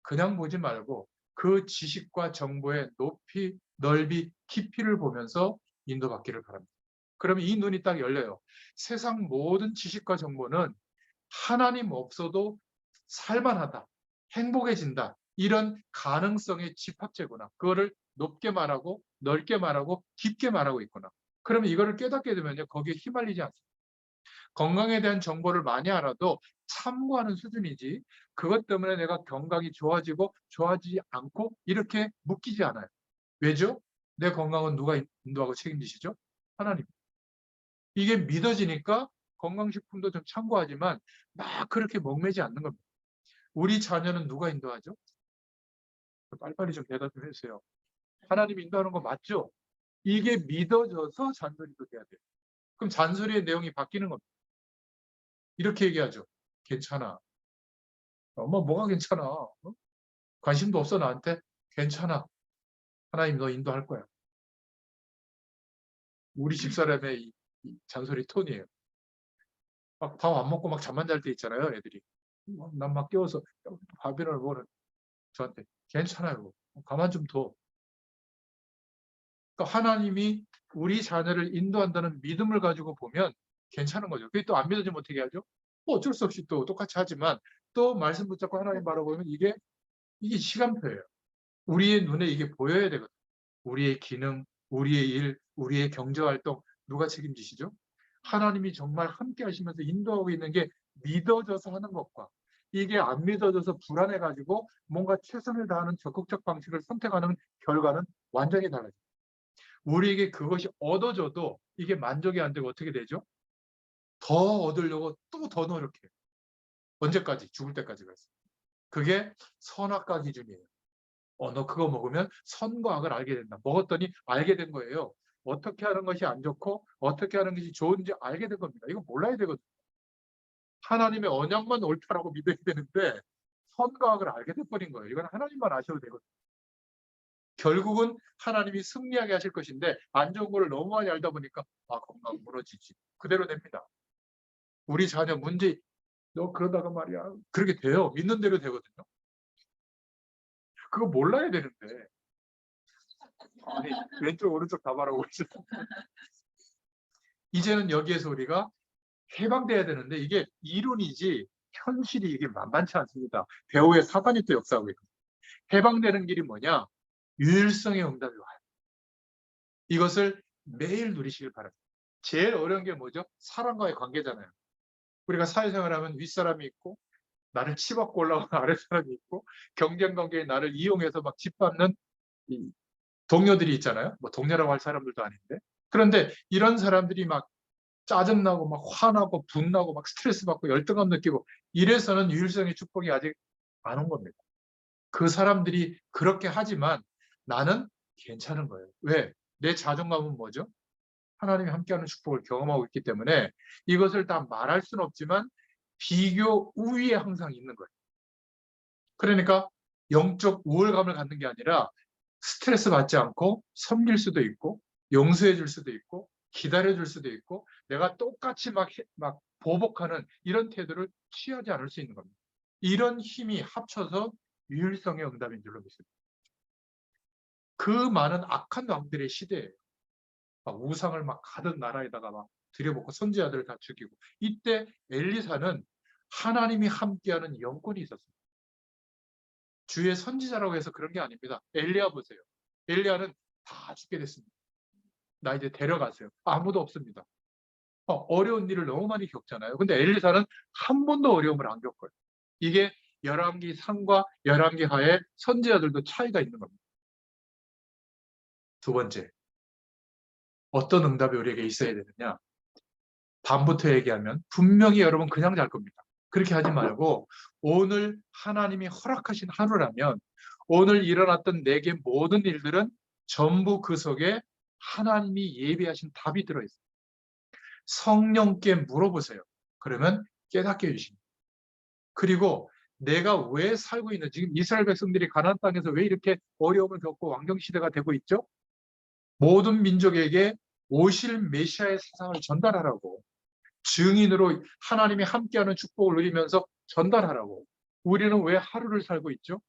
그냥 보지 말고 그 지식과 정보의 높이, 넓이, 깊이를 보면서 인도받기를 바랍니다. 그러면 이 눈이 딱 열려요. 세상 모든 지식과 정보는 하나님 없어도 살만하다, 행복해진다, 이런 가능성의 집합체구나. 그거를 높게 말하고 넓게 말하고 깊게 말하고 있구나. 그러면 이거를 깨닫게 되면요, 거기에 휘말리지 않습니다. 건강에 대한 정보를 많이 알아도 참고하는 수준이지 그것 때문에 내가 건강이 좋아지고 좋아지지 않고 이렇게 묶이지 않아요. 왜죠? 내 건강은 누가 인도하고 책임지시죠? 하나님. 이게 믿어지니까 건강식품도 좀 참고하지만 막 그렇게 목매지 않는 겁니다. 우리 자녀는 누가 인도하죠? 빨리빨리 좀 대답 좀 해주세요. 하나님이 인도하는 거 맞죠? 이게 믿어져서 잔소리도 돼야 돼요. 그럼 잔소리의 내용이 바뀌는 겁니다. 이렇게 얘기하죠. 괜찮아. 엄마 뭐가 괜찮아? 어? 관심도 없어 나한테? 괜찮아. 하나님 너 인도할 거야. 우리 집사람의 이 잔소리 톤이에요. 막 밥 안 먹고 막 잠만 잘 때 있잖아요, 애들이. 난 막 깨워서 밥이나 먹으면 저한테 괜찮아요. 가만 좀 둬. 그러니까 하나님이 우리 자녀를 인도한다는 믿음을 가지고 보면 괜찮은 거죠. 그게 또 안 믿어지면 어떻게 하죠? 뭐 어쩔 수 없이 또 똑같이 하지만 또 말씀 붙잡고 하나님 바라보면 이게 시간표예요. 우리의 눈에 이게 보여야 되거든요. 우리의 기능, 우리의 일, 우리의 경제활동 누가 책임지시죠? 하나님이 정말 함께 하시면서 인도하고 있는 게 믿어져서 하는 것과 이게 안 믿어져서 불안해가지고 뭔가 최선을 다하는 적극적 방식을 선택하는 결과는 완전히 달라져요. 우리에게 그것이 얻어져도 이게 만족이 안 되고 어떻게 되죠? 더 얻으려고 또 더 노력해요. 언제까지? 죽을 때까지 가서. 그게 선악과 기준이에요. 너 그거 먹으면 선과 악을 알게 된다. 먹었더니 알게 된 거예요. 어떻게 하는 것이 안 좋고 어떻게 하는 것이 좋은지 알게 된 겁니다. 이거 몰라야 되거든요. 하나님의 언약만 옳다라고 믿어야 되는데 선과 악을 알게 돼버린 거예요. 이건 하나님만 아셔도 되거든요. 결국은 하나님이 승리하게 하실 것인데 안 좋은 거를 너무 많이 알다 보니까 건강 무너지지. 그대로 됩니다. 우리 자녀 문제 너 그러다가 말이야. 그렇게 돼요. 믿는 대로 되거든요. 그거 몰라야 되는데. 아니, 왼쪽 오른쪽 다 바라고 있어. 이제는 여기에서 우리가 해방돼야 되는데 이게 이론이지 현실이 이게 만만치 않습니다. 배후에 사단이 또 역사하고 있거든요. 해방되는 길이 뭐냐? 유일성의 응답이 와요. 이것을 매일 누리시길 바랍니다. 제일 어려운 게 뭐죠? 사람과의 관계잖아요. 우리가 사회생활하면 윗사람이 있고 나를 치받고 올라오는 아랫사람이 있고 경쟁관계에 나를 이용해서 막 짓밟는 동료들이 있잖아요. 뭐 동료라고 할 사람들도 아닌데. 그런데 이런 사람들이 막 짜증나고 막 화나고 분나고 막 스트레스 받고 열등감 느끼고 이래서는 유일성의 축복이 아직 안 온 겁니다. 그 사람들이 그렇게 하지만 나는 괜찮은 거예요. 왜? 내 자존감은 뭐죠? 하나님이 함께하는 축복을 경험하고 있기 때문에 이것을 다 말할 수는 없지만 비교 우위에 항상 있는 거예요. 그러니까 영적 우월감을 갖는 게 아니라 스트레스 받지 않고 섬길 수도 있고 용서해 줄 수도 있고 기다려 줄 수도 있고 내가 똑같이 막 보복하는 이런 태도를 취하지 않을 수 있는 겁니다. 이런 힘이 합쳐서 유일성의 응답인 줄로 믿습니다. 그 많은 악한 왕들의 시대예요. 막 우상을 막 가득 나라에다가 막 들여놓고 선지자들을 다 죽이고 이때 엘리사는 하나님이 함께하는 영권이 있었습니다. 주의 선지자라고 해서 그런 게 아닙니다. 엘리야 보세요. 엘리야는 다 죽게 됐습니다. 나 이제 데려가세요. 아무도 없습니다. 어려운 일을 너무 많이 겪잖아요. 근데 엘리사는 한 번도 어려움을 안 겪어요. 이게 열왕기 상과 열왕기 하의 선지자들도 차이가 있는 겁니다. 두 번째, 어떤 응답이 우리에게 있어야 되느냐? 밤부터 얘기하면 분명히 여러분 그냥 잘 겁니다. 그렇게 하지 말고 오늘 하나님이 허락하신 하루라면 오늘 일어났던 내게 모든 일들은 전부 그 속에 하나님이 예비하신 답이 들어있어요. 성령께 물어보세요. 그러면 깨닫게 해주십니다. 그리고 내가 왜 살고 있는, 지금 이스라엘 백성들이 가나안 땅에서 왜 이렇게 어려움을 겪고 왕정시대가 되고 있죠? 모든 민족에게 오실 메시아의 사상을 전달하라고, 증인으로 하나님이 함께하는 축복을 누리면서 전달하라고. 우리는 왜 하루를 살고 있죠?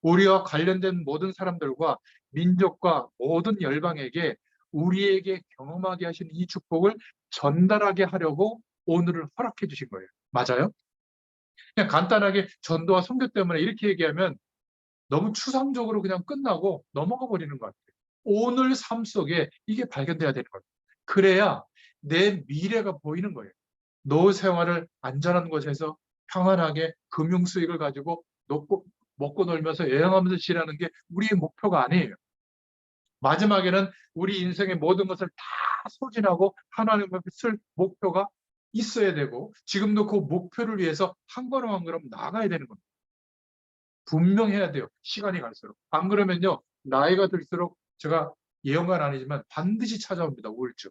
우리와 관련된 모든 사람들과 민족과 모든 열방에게 우리에게 경험하게 하신 이 축복을 전달하게 하려고 오늘을 허락해 주신 거예요. 맞아요? 그냥 간단하게 전도와 선교 때문에 이렇게 얘기하면 너무 추상적으로 그냥 끝나고 넘어가 버리는 것 같아요. 오늘 삶 속에 이게 발견돼야 되는 거예요. 그래야 내 미래가 보이는 거예요. 노후 생활을 안전한 곳에서 평안하게 금융 수익을 가지고 먹고 놀면서 여행하면서 지내는 게 우리의 목표가 아니에요. 마지막에는 우리 인생의 모든 것을 다 소진하고 하나님 앞에 쓸 목표가 있어야 되고, 지금도 그 목표를 위해서 한 걸음 한 걸음 나아가야 되는 겁니다. 분명해야 돼요. 시간이 갈수록. 안 그러면요, 나이가 들수록, 제가 예언가는 아니지만 반드시 찾아옵니다. 우울증.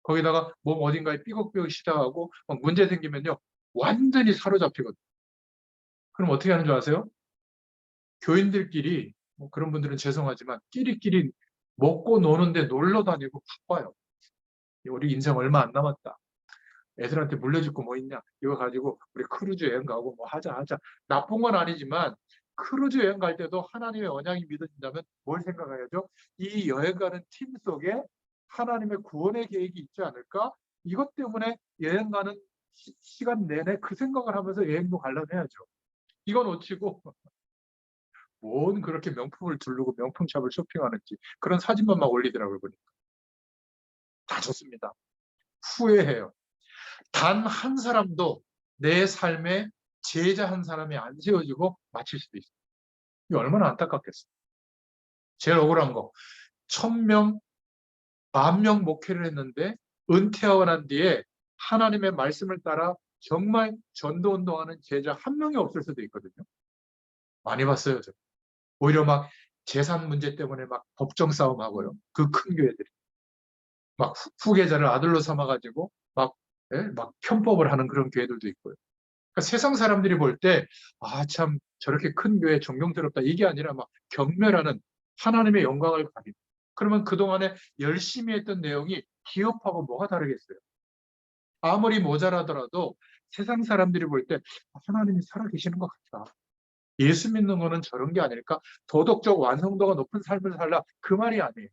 거기다가 몸 어딘가에 삐걱삐걱 시작하고 막 문제 생기면요, 완전히 사로잡히거든요. 그럼 어떻게 하는 줄 아세요? 교인들끼리, 뭐 그런 분들은 죄송하지만 끼리끼리 먹고 노는데 놀러 다니고 바빠요. 우리 인생 얼마 안 남았다. 애들한테 물려줄 거 뭐 있냐? 이거 가지고 우리 크루즈 여행 가고 뭐 하자. 나쁜 건 아니지만 크루즈 여행 갈 때도 하나님의 언약이 믿어진다면 뭘 생각해야죠? 이 여행 가는 팀 속에 하나님의 구원의 계획이 있지 않을까? 이것 때문에 여행 가는 시간 내내 그 생각을 하면서 여행도 가려면 해야죠. 이건 놓치고 뭔 그렇게 명품을 두르고 명품샵을 쇼핑하는지 그런 사진만 막 올리더라고요. 보니까. 다 좋습니다. 후회해요. 단 한 사람도 내 삶에 제자 한 사람이 안 세워지고 마칠 수도 있어요. 이게 얼마나 안타깝겠어요. 제일 억울한 거, 1000명, 10,000명 목회를 했는데 은퇴하고 난 뒤에 하나님의 말씀을 따라 정말 전도운동하는 제자 한 명이 없을 수도 있거든요. 많이 봤어요. 저. 오히려 막 재산 문제 때문에 막 법정 싸움하고요. 그 큰 교회들이. 막 후계자를 아들로 삼아가지고 막, 예? 막 편법을 하는 그런 교회들도 있고요. 그러니까 세상 사람들이 볼 때, 아, 참, 저렇게 큰 교회 존경스럽다. 이게 아니라 막 경멸하는 하나님의 영광을 가리는. 그러면 그동안에 열심히 했던 내용이 기업하고 뭐가 다르겠어요? 아무리 모자라더라도 세상 사람들이 볼 때 하나님이 살아계시는 것 같다. 예수 믿는 거는 저런 게 아닐까? 도덕적 완성도가 높은 삶을 살라. 그 말이 아니에요.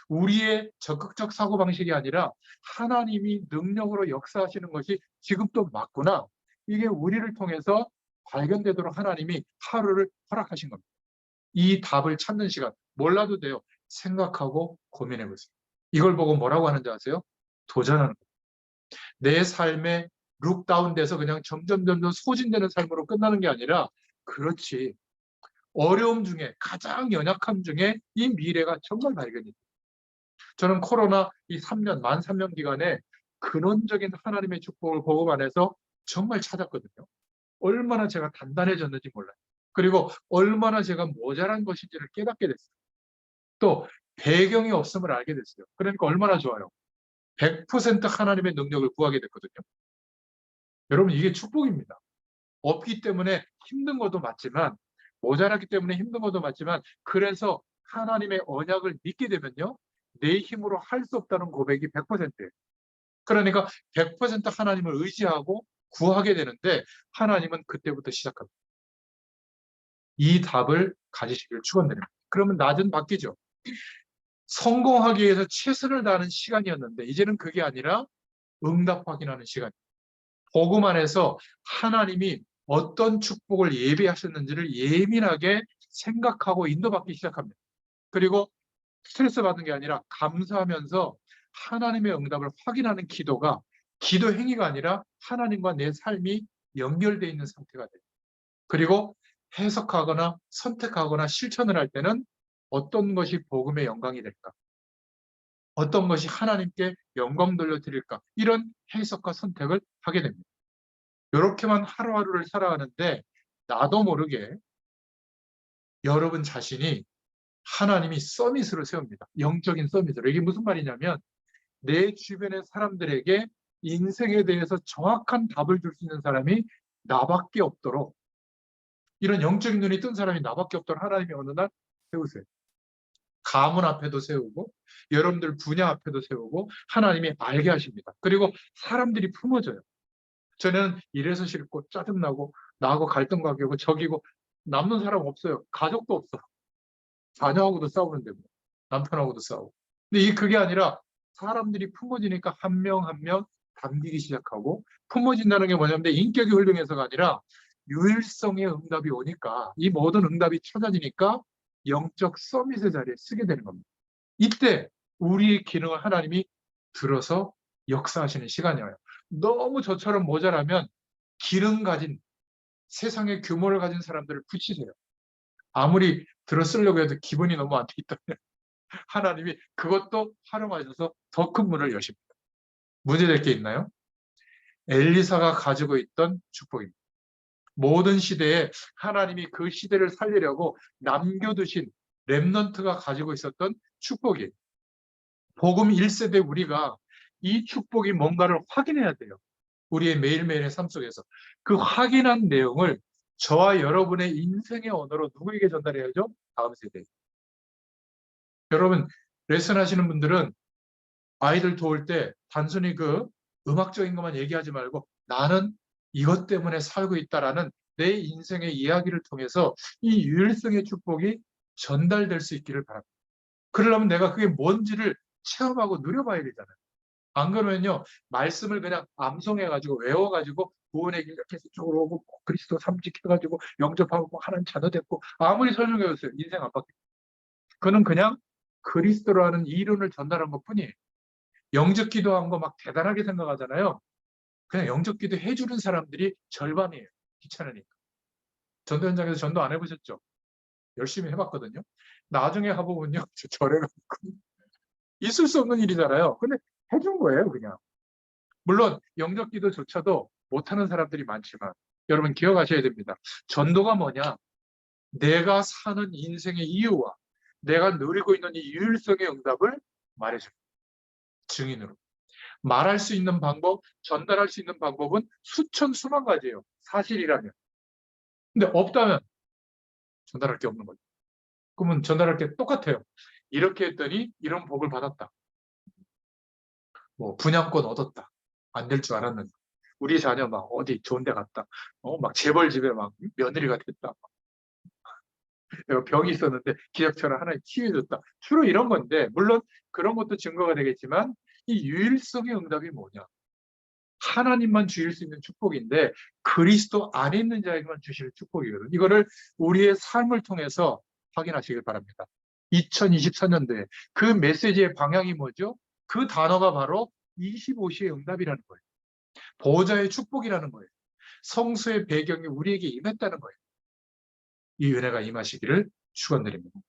우리의 적극적 사고방식이 아니라 하나님이 능력으로 역사하시는 것이 지금도 맞구나. 이게 우리를 통해서 발견되도록 하나님이 하루를 허락하신 겁니다. 이 답을 찾는 시간, 몰라도 돼요. 생각하고 고민해 보세요. 이걸 보고 뭐라고 하는지 아세요? 도전하는 거예요. 내 삶에 룩다운돼서 그냥 점점 소진되는 삶으로 끝나는 게 아니라, 그렇지, 어려움 중에 가장 연약함 중에 이 미래가 정말 발견이 돼요. 저는 코로나 이 3년, 만 3년 기간에 근원적인 하나님의 축복을 복음 안에서 정말 찾았거든요. 얼마나 제가 단단해졌는지 몰라요. 그리고 얼마나 제가 모자란 것인지를 깨닫게 됐어요. 또 배경이 없음을 알게 됐어요. 그러니까 얼마나 좋아요. 100% 하나님의 능력을 구하게 됐거든요. 여러분, 이게 축복입니다. 없기 때문에 힘든 것도 맞지만, 모자랐기 때문에 힘든 것도 맞지만, 그래서 하나님의 언약을 믿게 되면요, 내 힘으로 할 수 없다는 고백이 100%예요. 그러니까 100% 하나님을 의지하고 구하게 되는데, 하나님은 그때부터 시작합니다. 이 답을 가지시길 축원드립니다. 그러면 낮은 바뀌죠. 성공하기 위해서 최선을 다하는 시간이었는데 이제는 그게 아니라 응답 확인하는 시간. 복음 안에서 하나님이 어떤 축복을 예비하셨는지를 예민하게 생각하고 인도받기 시작합니다. 그리고 스트레스 받는 게 아니라 감사하면서 하나님의 응답을 확인하는 기도가, 기도 행위가 아니라 하나님과 내 삶이 연결되어 있는 상태가 돼요. 그리고 해석하거나 선택하거나 실천을 할 때는 어떤 것이 복음의 영광이 될까? 어떤 것이 하나님께 영광 돌려드릴까? 이런 해석과 선택을 하게 됩니다. 이렇게만 하루하루를 살아가는데 나도 모르게 여러분 자신이 하나님이 서밋으로 세웁니다. 영적인 서밋으로. 이게 무슨 말이냐면 내 주변의 사람들에게 인생에 대해서 정확한 답을 줄 수 있는 사람이 나밖에 없도록, 이런 영적인 눈이 뜬 사람이 나밖에 없도록 하나님이 어느 날 세우세요. 가문 앞에도 세우고 여러분들 분야 앞에도 세우고 하나님이 알게 하십니다. 그리고 사람들이 품어져요. 저는 이래서 싫고 짜증나고 나하고 갈등 관계고 적이고 남는 사람 없어요. 가족도 없어. 자녀하고도 싸우는데 뭐. 남편하고도 싸우고. 근데 그게 아니라 사람들이 품어지니까 한 명 한 명 담기기 시작하고, 품어진다는 게 뭐냐면 내 인격이 훌륭해서가 아니라 유일성의 응답이 오니까, 이 모든 응답이 찾아지니까 영적 서밋의 자리에 쓰게 되는 겁니다. 이때 우리의 기능을 하나님이 들어서 역사하시는 시간이에요. 너무 저처럼 모자라면 기능 가진, 세상의 규모를 가진 사람들을 붙이세요. 아무리 들어 쓰려고 해도 기분이 너무 안 돼 있다면 하나님이 그것도 활용하셔서 더 큰 문을 여십니다. 문제될 게 있나요? 엘리사가 가지고 있던 축복입니다. 모든 시대에 하나님이 그 시대를 살리려고 남겨두신 렘넌트가 가지고 있었던 축복이에요. 복음 1세대 우리가 이 축복이 뭔가를 확인해야 돼요. 우리의 매일매일의 삶 속에서. 그 확인한 내용을 저와 여러분의 인생의 언어로 누구에게 전달해야죠? 다음 세대. 여러분, 레슨 하시는 분들은 아이들 도울 때 단순히 그 음악적인 것만 얘기하지 말고 나는 이것 때문에 살고 있다라는 내 인생의 이야기를 통해서 이 유일성의 축복이 전달될 수 있기를 바랍니다. 그러려면 내가 그게 뭔지를 체험하고 누려봐야 되잖아요. 안 그러면요, 말씀을 그냥 암송해가지고 외워가지고 구원의 길 이렇게 해서 이쪽으로 오고 그리스도 삼직해가지고 영접하고 하나님 자녀 됐고 아무리 설명해줬어요. 인생 안 바뀌어요. 그는 그냥 그리스도라는 이론을 전달한 것 뿐이에요. 영접 기도한 거 막 대단하게 생각하잖아요. 그냥 영접 기도 해주는 사람들이 절반이에요. 귀찮으니까. 전도 현장에서 전도 안 해보셨죠? 열심히 해봤거든요. 나중에 해보면요, 절해가지고 있을 수 없는 일이잖아요. 근데 해준 거예요, 그냥. 물론 영접 기도조차도 못하는 사람들이 많지만 여러분 기억하셔야 됩니다. 전도가 뭐냐? 내가 사는 인생의 이유와 내가 누리고 있는 이 유일성의 응답을 말해줍니다. 증인으로. 말할 수 있는 방법, 전달할 수 있는 방법은 수천 수만 가지예요. 사실이라면. 근데 없다면 전달할 게 없는 거죠. 그러면 전달할 게 똑같아요. 이렇게 했더니 이런 복을 받았다. 뭐 분양권 얻었다. 안 될 줄 알았는데. 우리 자녀 막 어디 좋은 데 갔다. 막 재벌 집에 막 며느리가 됐다. 내가 병이 있었는데 기적처럼 하나님 치유해줬다. 주로 이런 건데, 물론 그런 것도 증거가 되겠지만 이 유일성의 응답이 뭐냐? 하나님만 주실 수 있는 축복인데 그리스도 안에 있는 자에게만 주시는 축복이거든요. 이거를 우리의 삶을 통해서 확인하시길 바랍니다. 2024년도에 그 메시지의 방향이 뭐죠? 그 단어가 바로 25시의 응답이라는 거예요. 보호자의 축복이라는 거예요. 성수의 배경이 우리에게 임했다는 거예요. 이 은혜가 임하시기를 축원드립니다.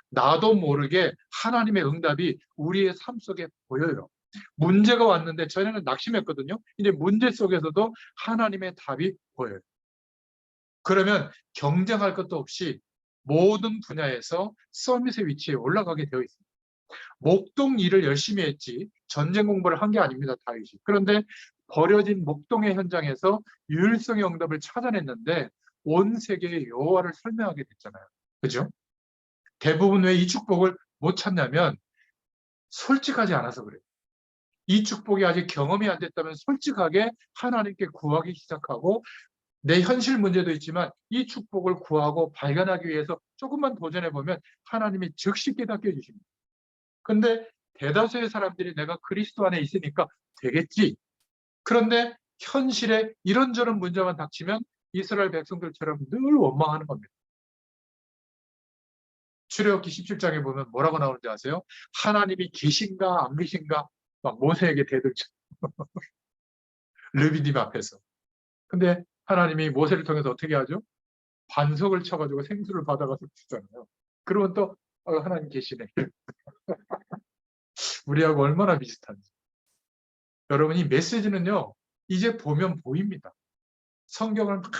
나도 모르게 하나님의 응답이 우리의 삶 속에 보여요. 문제가 왔는데 전에는 낙심했거든요. 이제 문제 속에서도 하나님의 답이 보여요. 그러면 경쟁할 것도 없이 모든 분야에서 서밋의 위치에 올라가게 되어 있습니다. 목동 일을 열심히 했지 전쟁 공부를 한 게 아닙니다, 다윗이. 그런데 버려진 목동의 현장에서 유일성의 응답을 찾아냈는데 온 세계의 여호와를 설명하게 됐잖아요. 그죠? 대부분 왜 이 축복을 못 찾냐면 솔직하지 않아서 그래요. 이 축복이 아직 경험이 안 됐다면 솔직하게 하나님께 구하기 시작하고, 내 현실 문제도 있지만 이 축복을 구하고 발견하기 위해서 조금만 도전해보면 하나님이 즉시 깨닫게 해주십니다. 근데 대다수의 사람들이 내가 그리스도 안에 있으니까 되겠지. 그런데 현실에 이런저런 문제만 닥치면 이스라엘 백성들처럼 늘 원망하는 겁니다. 출애굽기 17장에 보면 뭐라고 나오는지 아세요? 하나님이 계신가 안 계신가 막 모세에게 대들죠. 르비딤 앞에서. 근데 하나님이 모세를 통해서 어떻게 하죠? 반석을 쳐가지고 생수를 받아가서 주잖아요. 그러면 또 하나님 계시네. 우리하고 얼마나 비슷한지. 여러분, 이 메시지는요, 이제 보면 보입니다. 성경을 막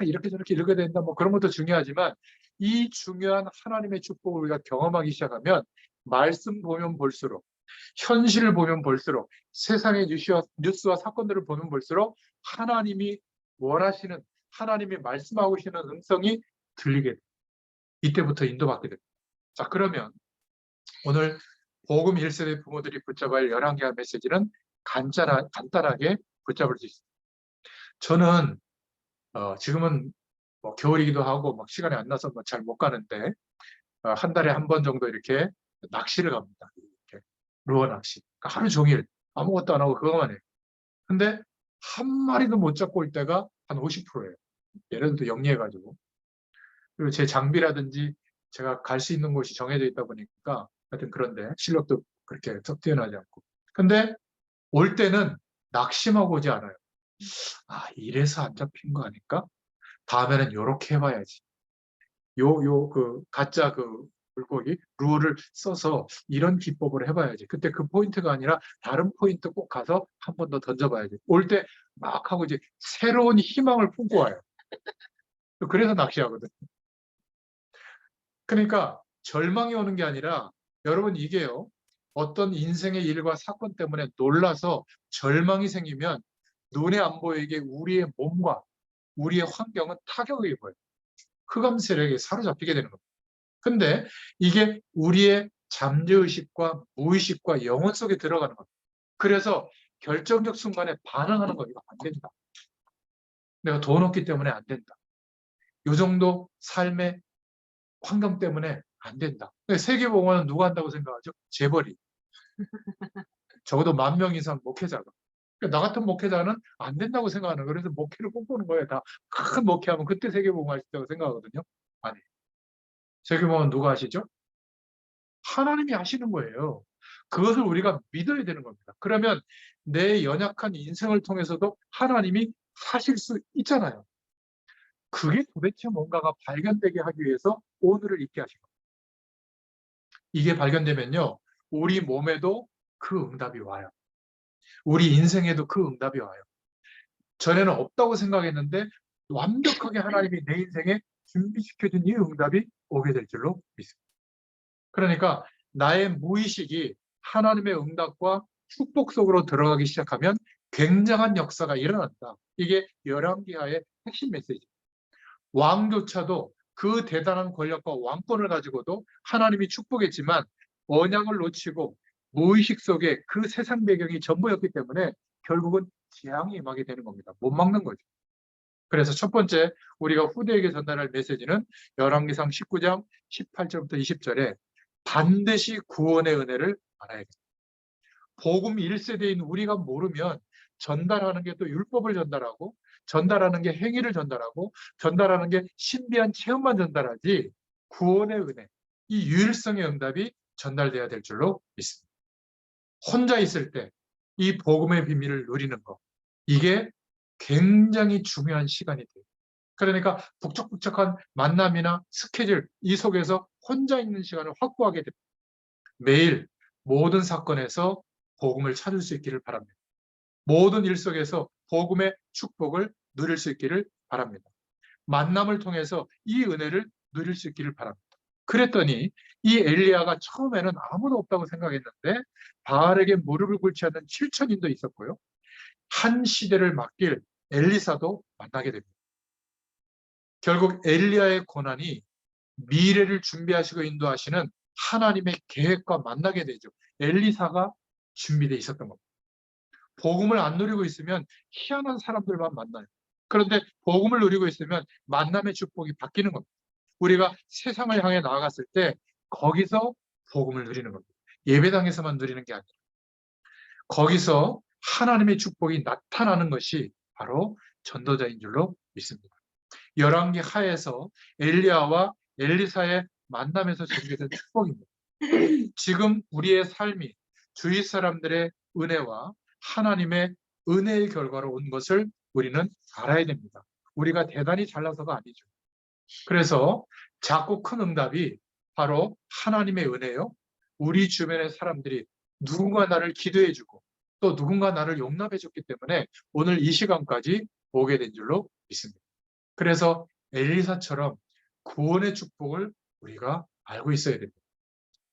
이렇게 저렇게 읽어야 된다, 뭐 그런 것도 중요하지만 이 중요한 하나님의 축복을 우리가 경험하기 시작하면 말씀 보면 볼수록, 현실을 보면 볼수록, 세상의 뉴스와 사건들을 보면 볼수록 하나님이 원하시는, 하나님이 말씀하고 계시는 음성이 들리게 돼요. 이때부터 인도받게 됩니다. 자, 그러면 오늘 복음 1세대 부모들이 붙잡아야 할 열왕기하 메시지는 간단하게 붙잡을 수 있습니다. 저는 지금은 뭐 겨울이기도 하고 막 시간이 안 나서 뭐 잘 못 가는데 한 달에 한 번 정도 이렇게 낚시를 갑니다. 이렇게 루어 낚시. 그러니까 하루 종일 아무것도 안 하고 그것만 해요. 근데 한 마리도 못 잡고 올 때가 한 50%예요. 얘네들도 영리해가지고. 그리고 제 장비라든지 제가 갈 수 있는 곳이 정해져 있다 보니까 하여튼 그런데 실력도 그렇게 썩 뛰어나지 않고. 근데 올 때는 낙심하고 오지 않아요. 아, 이래서 안 잡힌 거 아닐까? 다음에는 요렇게 해봐야지. 가짜 물고기, 루어를 써서 이런 기법으로 해봐야지. 그때 그 포인트가 아니라 다른 포인트 꼭 가서 한 번 더 던져봐야지. 올 때 막 하고 이제 새로운 희망을 품고 와요. 그래서 낚시하거든. 그러니까 절망이 오는 게 아니라 여러분 이게요. 어떤 인생의 일과 사건 때문에 놀라서 절망이 생기면 눈에 안 보이게 우리의 몸과 우리의 환경은 타격을 입어요. 흑암 세력에 사로잡히게 되는 겁니다. 근데 이게 우리의 잠재의식과 무의식과 영혼 속에 들어가는 겁니다. 그래서 결정적 순간에 반응하는 거 이거 안 된다. 내가 돈 없기 때문에 안 된다. 이 정도 삶의 환경 때문에 안 된다. 세계복음화는 누가 한다고 생각하죠? 재벌이. 적어도 10,000명 이상 목회자가. 그러니까 나 같은 목회자는 안 된다고 생각하는 거예요. 그래서 목회를 꿈꾸는 거예요. 다 큰 목회하면 그때 세계복음화 하시다고 생각하거든요. 아니. 세계복음화는 누가 하시죠? 하나님이 하시는 거예요. 그것을 우리가 믿어야 되는 겁니다. 그러면 내 연약한 인생을 통해서도 하나님이 사실 수 있잖아요. 그게 도대체 뭔가가 발견되게 하기 위해서 오늘을 있게 하신 겁니다. 이게 발견되면요. 우리 몸에도 그 응답이 와요. 우리 인생에도 그 응답이 와요. 전에는 없다고 생각했는데 완벽하게 하나님이 내 인생에 준비시켜준 이 응답이 오게 될 줄로 믿습니다. 그러니까 나의 무의식이 하나님의 응답과 축복 속으로 들어가기 시작하면 굉장한 역사가 일어난다. 이게 열왕기하의 핵심 메시지. 왕조차도 그 대단한 권력과 왕권을 가지고도 하나님이 축복했지만 언약을 놓치고 무의식 속에 그 세상 배경이 전부였기 때문에 결국은 재앙이 임하게 되는 겁니다. 못 막는 거죠. 그래서 첫 번째 우리가 후대에게 전달할 메시지는 열왕기상 19장 18절부터 20절에 반드시 구원의 은혜를 알아야겠다. 복음 1세대인 우리가 모르면 전달하는 게 또 율법을 전달하고 전달하는 게 행위를 전달하고 전달하는 게 신비한 체험만 전달하지 구원의 은혜, 이 유일성의 응답이 전달돼야 될 줄로 믿습니다. 혼자 있을 때 이 복음의 비밀을 누리는 것, 이게 굉장히 중요한 시간이 돼요. 그러니까 북적북적한 만남이나 스케줄 이 속에서 혼자 있는 시간을 확보하게 됩니다. 매일 모든 사건에서 복음을 찾을 수 있기를 바랍니다. 모든 일 속에서 복음의 축복을 누릴 수 있기를 바랍니다. 만남을 통해서 이 은혜를 누릴 수 있기를 바랍니다. 그랬더니 이 엘리야가 처음에는 아무도 없다고 생각했는데 바알에게 무릎을 꿇지 않는 7천인도 있었고요. 한 시대를 맡길 엘리사도 만나게 됩니다. 결국 엘리야의 고난이 미래를 준비하시고 인도하시는 하나님의 계획과 만나게 되죠. 엘리사가 준비되어 있었던 겁니다. 복음을 안 누리고 있으면 희한한 사람들만 만나요. 그런데 복음을 누리고 있으면 만남의 축복이 바뀌는 겁니다. 우리가 세상을 향해 나아갔을 때 거기서 복음을 누리는 겁니다. 예배당에서만 누리는 게 아니라 거기서 하나님의 축복이 나타나는 것이 바로 전도자인 줄로 믿습니다. 열왕기 하에서 엘리야와 엘리사의 만남에서 전개된 축복입니다. 지금 우리의 삶이 주위 사람들의 은혜와 하나님의 은혜의 결과로 온 것을 우리는 알아야 됩니다. 우리가 대단히 잘나서가 아니죠. 그래서 작고 큰 응답이 바로 하나님의 은혜요. 우리 주변의 사람들이 누군가 나를 기도해주고 또 누군가 나를 용납해줬기 때문에 오늘 이 시간까지 오게 된 줄로 믿습니다. 그래서 엘리사처럼 구원의 축복을 우리가 알고 있어야 됩니다.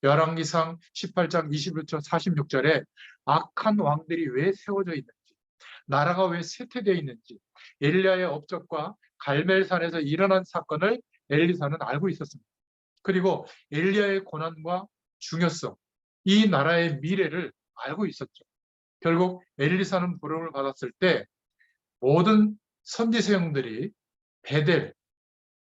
열왕기상 18장 21절 46절에 악한 왕들이 왜 세워져 있는지, 나라가 왜 쇠퇴되어 있는지, 엘리야의 업적과 갈멜산에서 일어난 사건을 엘리사는 알고 있었습니다. 그리고 엘리야의 고난과 중요성, 이 나라의 미래를 알고 있었죠. 결국 엘리사는 부름을 받았을 때 모든 선지서형들이 베델,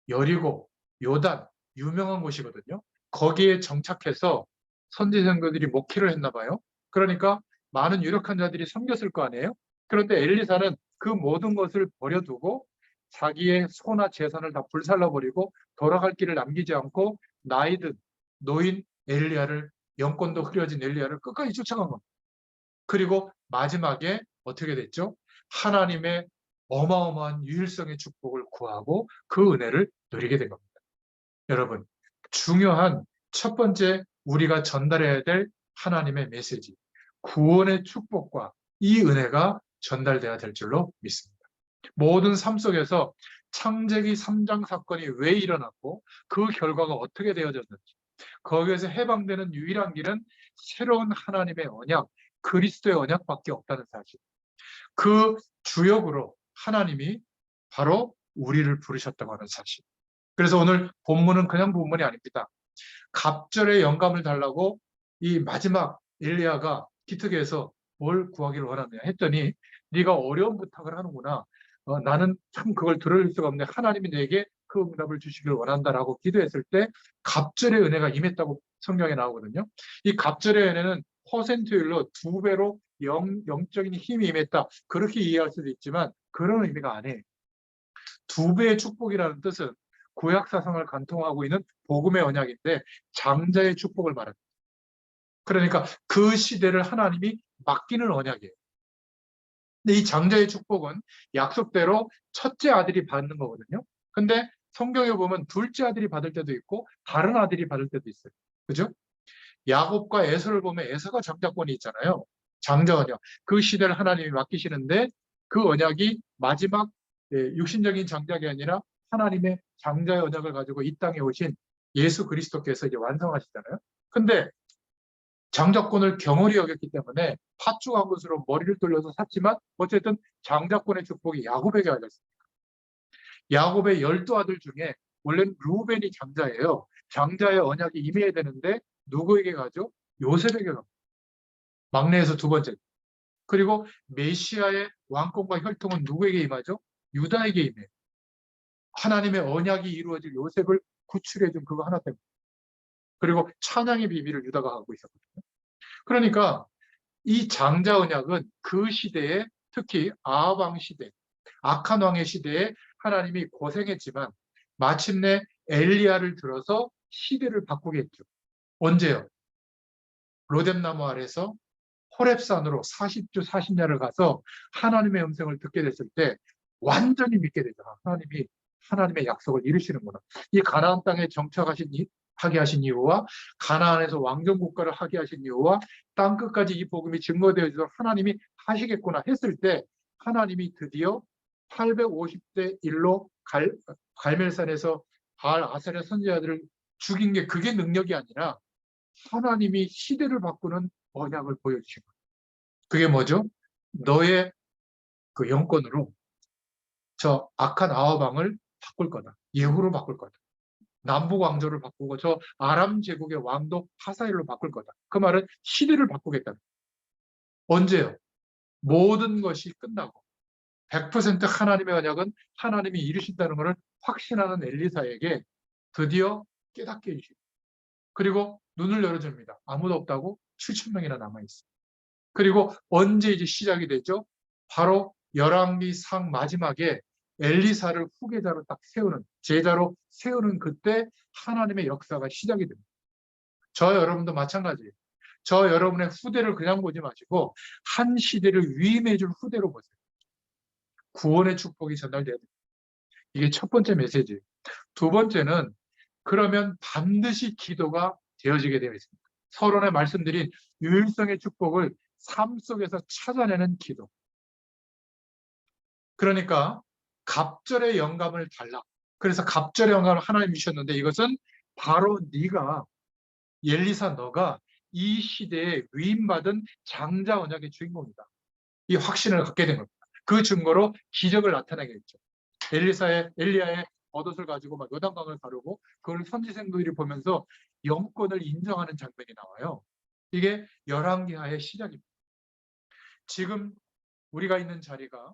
여리고, 요단, 유명한 곳이거든요. 거기에 정착해서 선지서형들이 목회를 했나 봐요. 그러니까 많은 유력한 자들이 섬겼을 거 아니에요. 그런데 엘리사는 그 모든 것을 버려두고 자기의 소나 재산을 다 불살라버리고 돌아갈 길을 남기지 않고 나이든 노인 엘리야를, 영권도 흐려진 엘리야를 끝까지 쫓아간 겁니다. 그리고 마지막에 어떻게 됐죠? 하나님의 어마어마한 유일성의 축복을 구하고 그 은혜를 누리게 된 겁니다. 여러분, 중요한 첫 번째 우리가 전달해야 될 하나님의 메시지, 구원의 축복과 이 은혜가 전달돼야 될 줄로 믿습니다. 모든 삶 속에서 창세기 3장 사건이 왜 일어났고 그 결과가 어떻게 되어졌는지, 거기에서 해방되는 유일한 길은 새로운 하나님의 언약, 그리스도의 언약밖에 없다는 사실. 그 주역으로 하나님이 바로 우리를 부르셨다고 하는 사실. 그래서 오늘 본문은 그냥 본문이 아닙니다. 갑절의 영감을 달라고 이 마지막 엘리야가 기특해서 뭘 구하기를 원하느냐 했더니, 네가 어려운 부탁을 하는구나. 나는 참 그걸 들을 수가 없네. 하나님이 내게 그 응답을 주시길 원한다라고 기도했을 때 갑절의 은혜가 임했다고 성경에 나오거든요. 이 갑절의 은혜는 퍼센트율로 2배로 영적인 힘이 임했다. 그렇게 이해할 수도 있지만 그런 의미가 아니에요. 2배의 축복이라는 뜻은 구약 사상을 관통하고 있는 복음의 언약인데 장자의 축복을 말합니다. 그러니까 그 시대를 하나님이 맡기는 언약이에요. 근데 이 장자의 축복은 약속대로 첫째 아들이 받는 거거든요. 근데 성경에 보면 둘째 아들이 받을 때도 있고 다른 아들이 받을 때도 있어요. 그죠? 야곱과 에서를 보면 에서가 장자권이 있잖아요. 장자 언약. 그 시대를 하나님이 맡기시는데 그 언약이 마지막 육신적인 장자가 아니라 하나님의 장자의 언약을 가지고 이 땅에 오신 예수 그리스도께서 이제 완성하시잖아요. 근데 장자권을 경홀히 여겼기 때문에 팥죽한 것으로 머리를 돌려서 샀지만 어쨌든 장자권의 축복이 야곱에게 알렸습니다. 야곱의 12아들 중에 원래는 루벤이 장자예요. 장자의 언약이 임해야 되는데 누구에게 가죠? 요셉에게 갑니다. 막내에서 두 번째. 그리고 메시아의 왕권과 혈통은 누구에게 임하죠? 유다에게 임해요. 하나님의 언약이 이루어질 요셉을 구출해준 그거 하나 때문에. 그리고 찬양의 비밀을 유다가 갖고 있었거든요. 그러니까 이 장자 언약은 그 시대에, 특히 아합 왕 시대, 악한 왕의 시대에 하나님이 고생했지만 마침내 엘리야를 들어서 시대를 바꾸게 했죠. 언제요? 로뎀나무 아래서 호렙산으로 40주 40야를 가서 하나님의 음성을 듣게 됐을 때 완전히 믿게 되죠. 하나님의 약속을 이루시는구나. 이 가나안 땅에 하게 하신 이유와 가나안에서 왕정 국가를 하게 하신 이유와 땅 끝까지 이 복음이 증거되어지도록 하나님이 하시겠구나 했을 때 하나님이 드디어 850대 1로 갈멜산에서 바알 아사랴 선지자들을 죽인 게 그게 능력이 아니라 하나님이 시대를 바꾸는 언약을 보여주신 거예요. 그게 뭐죠? 너의 그 영권으로 저 악한 아합 왕을 바꿀 거다. 예후로 바꿀 거다. 남북 왕조를 바꾸고 저 아람 제국의 왕도 하사엘로 바꿀 거다. 그 말은 시대를 바꾸겠다. 언제요? 모든 것이 끝나고 100% 하나님의 언약은 하나님이 이루신다는 것을 확신하는 엘리사에게 드디어 깨닫게 해주시고, 그리고 눈을 열어줍니다. 아무도 없다고 7,000명이나 남아있어요. 그리고 언제 이제 시작이 되죠? 바로 열왕기상 마지막에 엘리사를 후계자로 딱 세우는, 제자로 세우는 그때 하나님의 역사가 시작이 됩니다. 저 여러분도 마찬가지예요. 저 여러분의 후대를 그냥 보지 마시고 한 시대를 위임해 줄 후대로 보세요. 구원의 축복이 전달돼야 됩니다. 이게 첫 번째 메시지예요. 두 번째는 그러면 반드시 기도가 되어지게 되어 있습니다. 서론에 말씀드린 유일성의 축복을 삶 속에서 찾아내는 기도. 그러니까 갑절의 영감을 달라. 그래서 갑절의 영감을 하나님 주셨는데 이것은 바로 네가 엘리사 너가 이 시대에 위임받은 장자 언약의 주인공이다. 이 확신을 갖게 된 겁니다. 그 증거로 기적을 나타내게 했죠. 엘리야의 겉옷을 가지고 막 요단강을 가르고 그걸 선지생들이 보면서 영권을 인정하는 장면이 나와요. 이게 열왕기하의 시작입니다. 지금 우리가 있는 자리가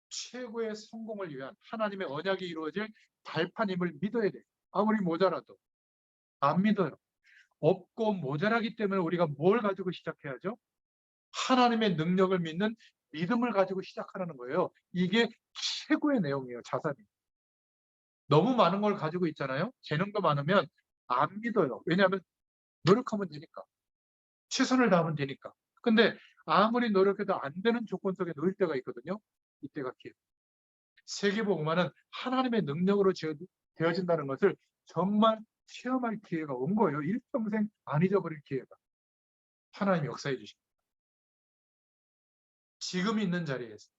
최고의 성공을 위한 하나님의 언약이 이루어질 발판임을 믿어야 돼요. 아무리 모자라도 안 믿어요. 없고 모자라기 때문에 우리가 뭘 가지고 시작해야죠? 하나님의 능력을 믿는 믿음을 가지고 시작하라는 거예요. 이게 최고의 내용이에요. 자산이. 너무 많은 걸 가지고 있잖아요. 재능도 많으면 안 믿어요. 왜냐하면 노력하면 되니까. 최선을 다하면 되니까. 근데 아무리 노력해도 안 되는 조건 속에 놓일 때가 있거든요. 이때가 기회. 세계복음화는 하나님의 능력으로 되어진다는 것을 정말 체험할 기회가 온 거예요. 일평생 안 잊어버릴 기회가. 하나님 역사해 주십니다. 지금 있는 자리에서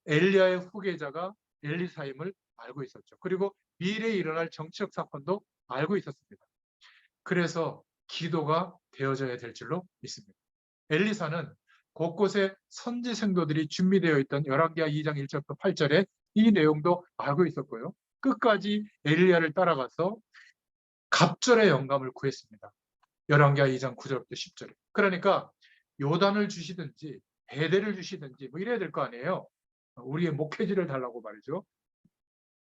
엘리야의 후계자가 엘리사임을 알고 있었죠. 그리고 미래에 일어날 정치적 사건도 알고 있었습니다. 그래서 기도가 되어져야 될 줄로 믿습니다. 엘리사는 곳곳에 선지 생도들이 준비되어 있던 열왕기하 2장 1절부터 8절에 이 내용도 알고 있었고요. 끝까지 엘리야를 따라가서 갑절의 영감을 구했습니다. 열왕기하 2장 9절부터 10절에. 그러니까 요단을 주시든지 베델을 주시든지 뭐 이래야 될 거 아니에요. 우리의 목회지를 달라고 말이죠.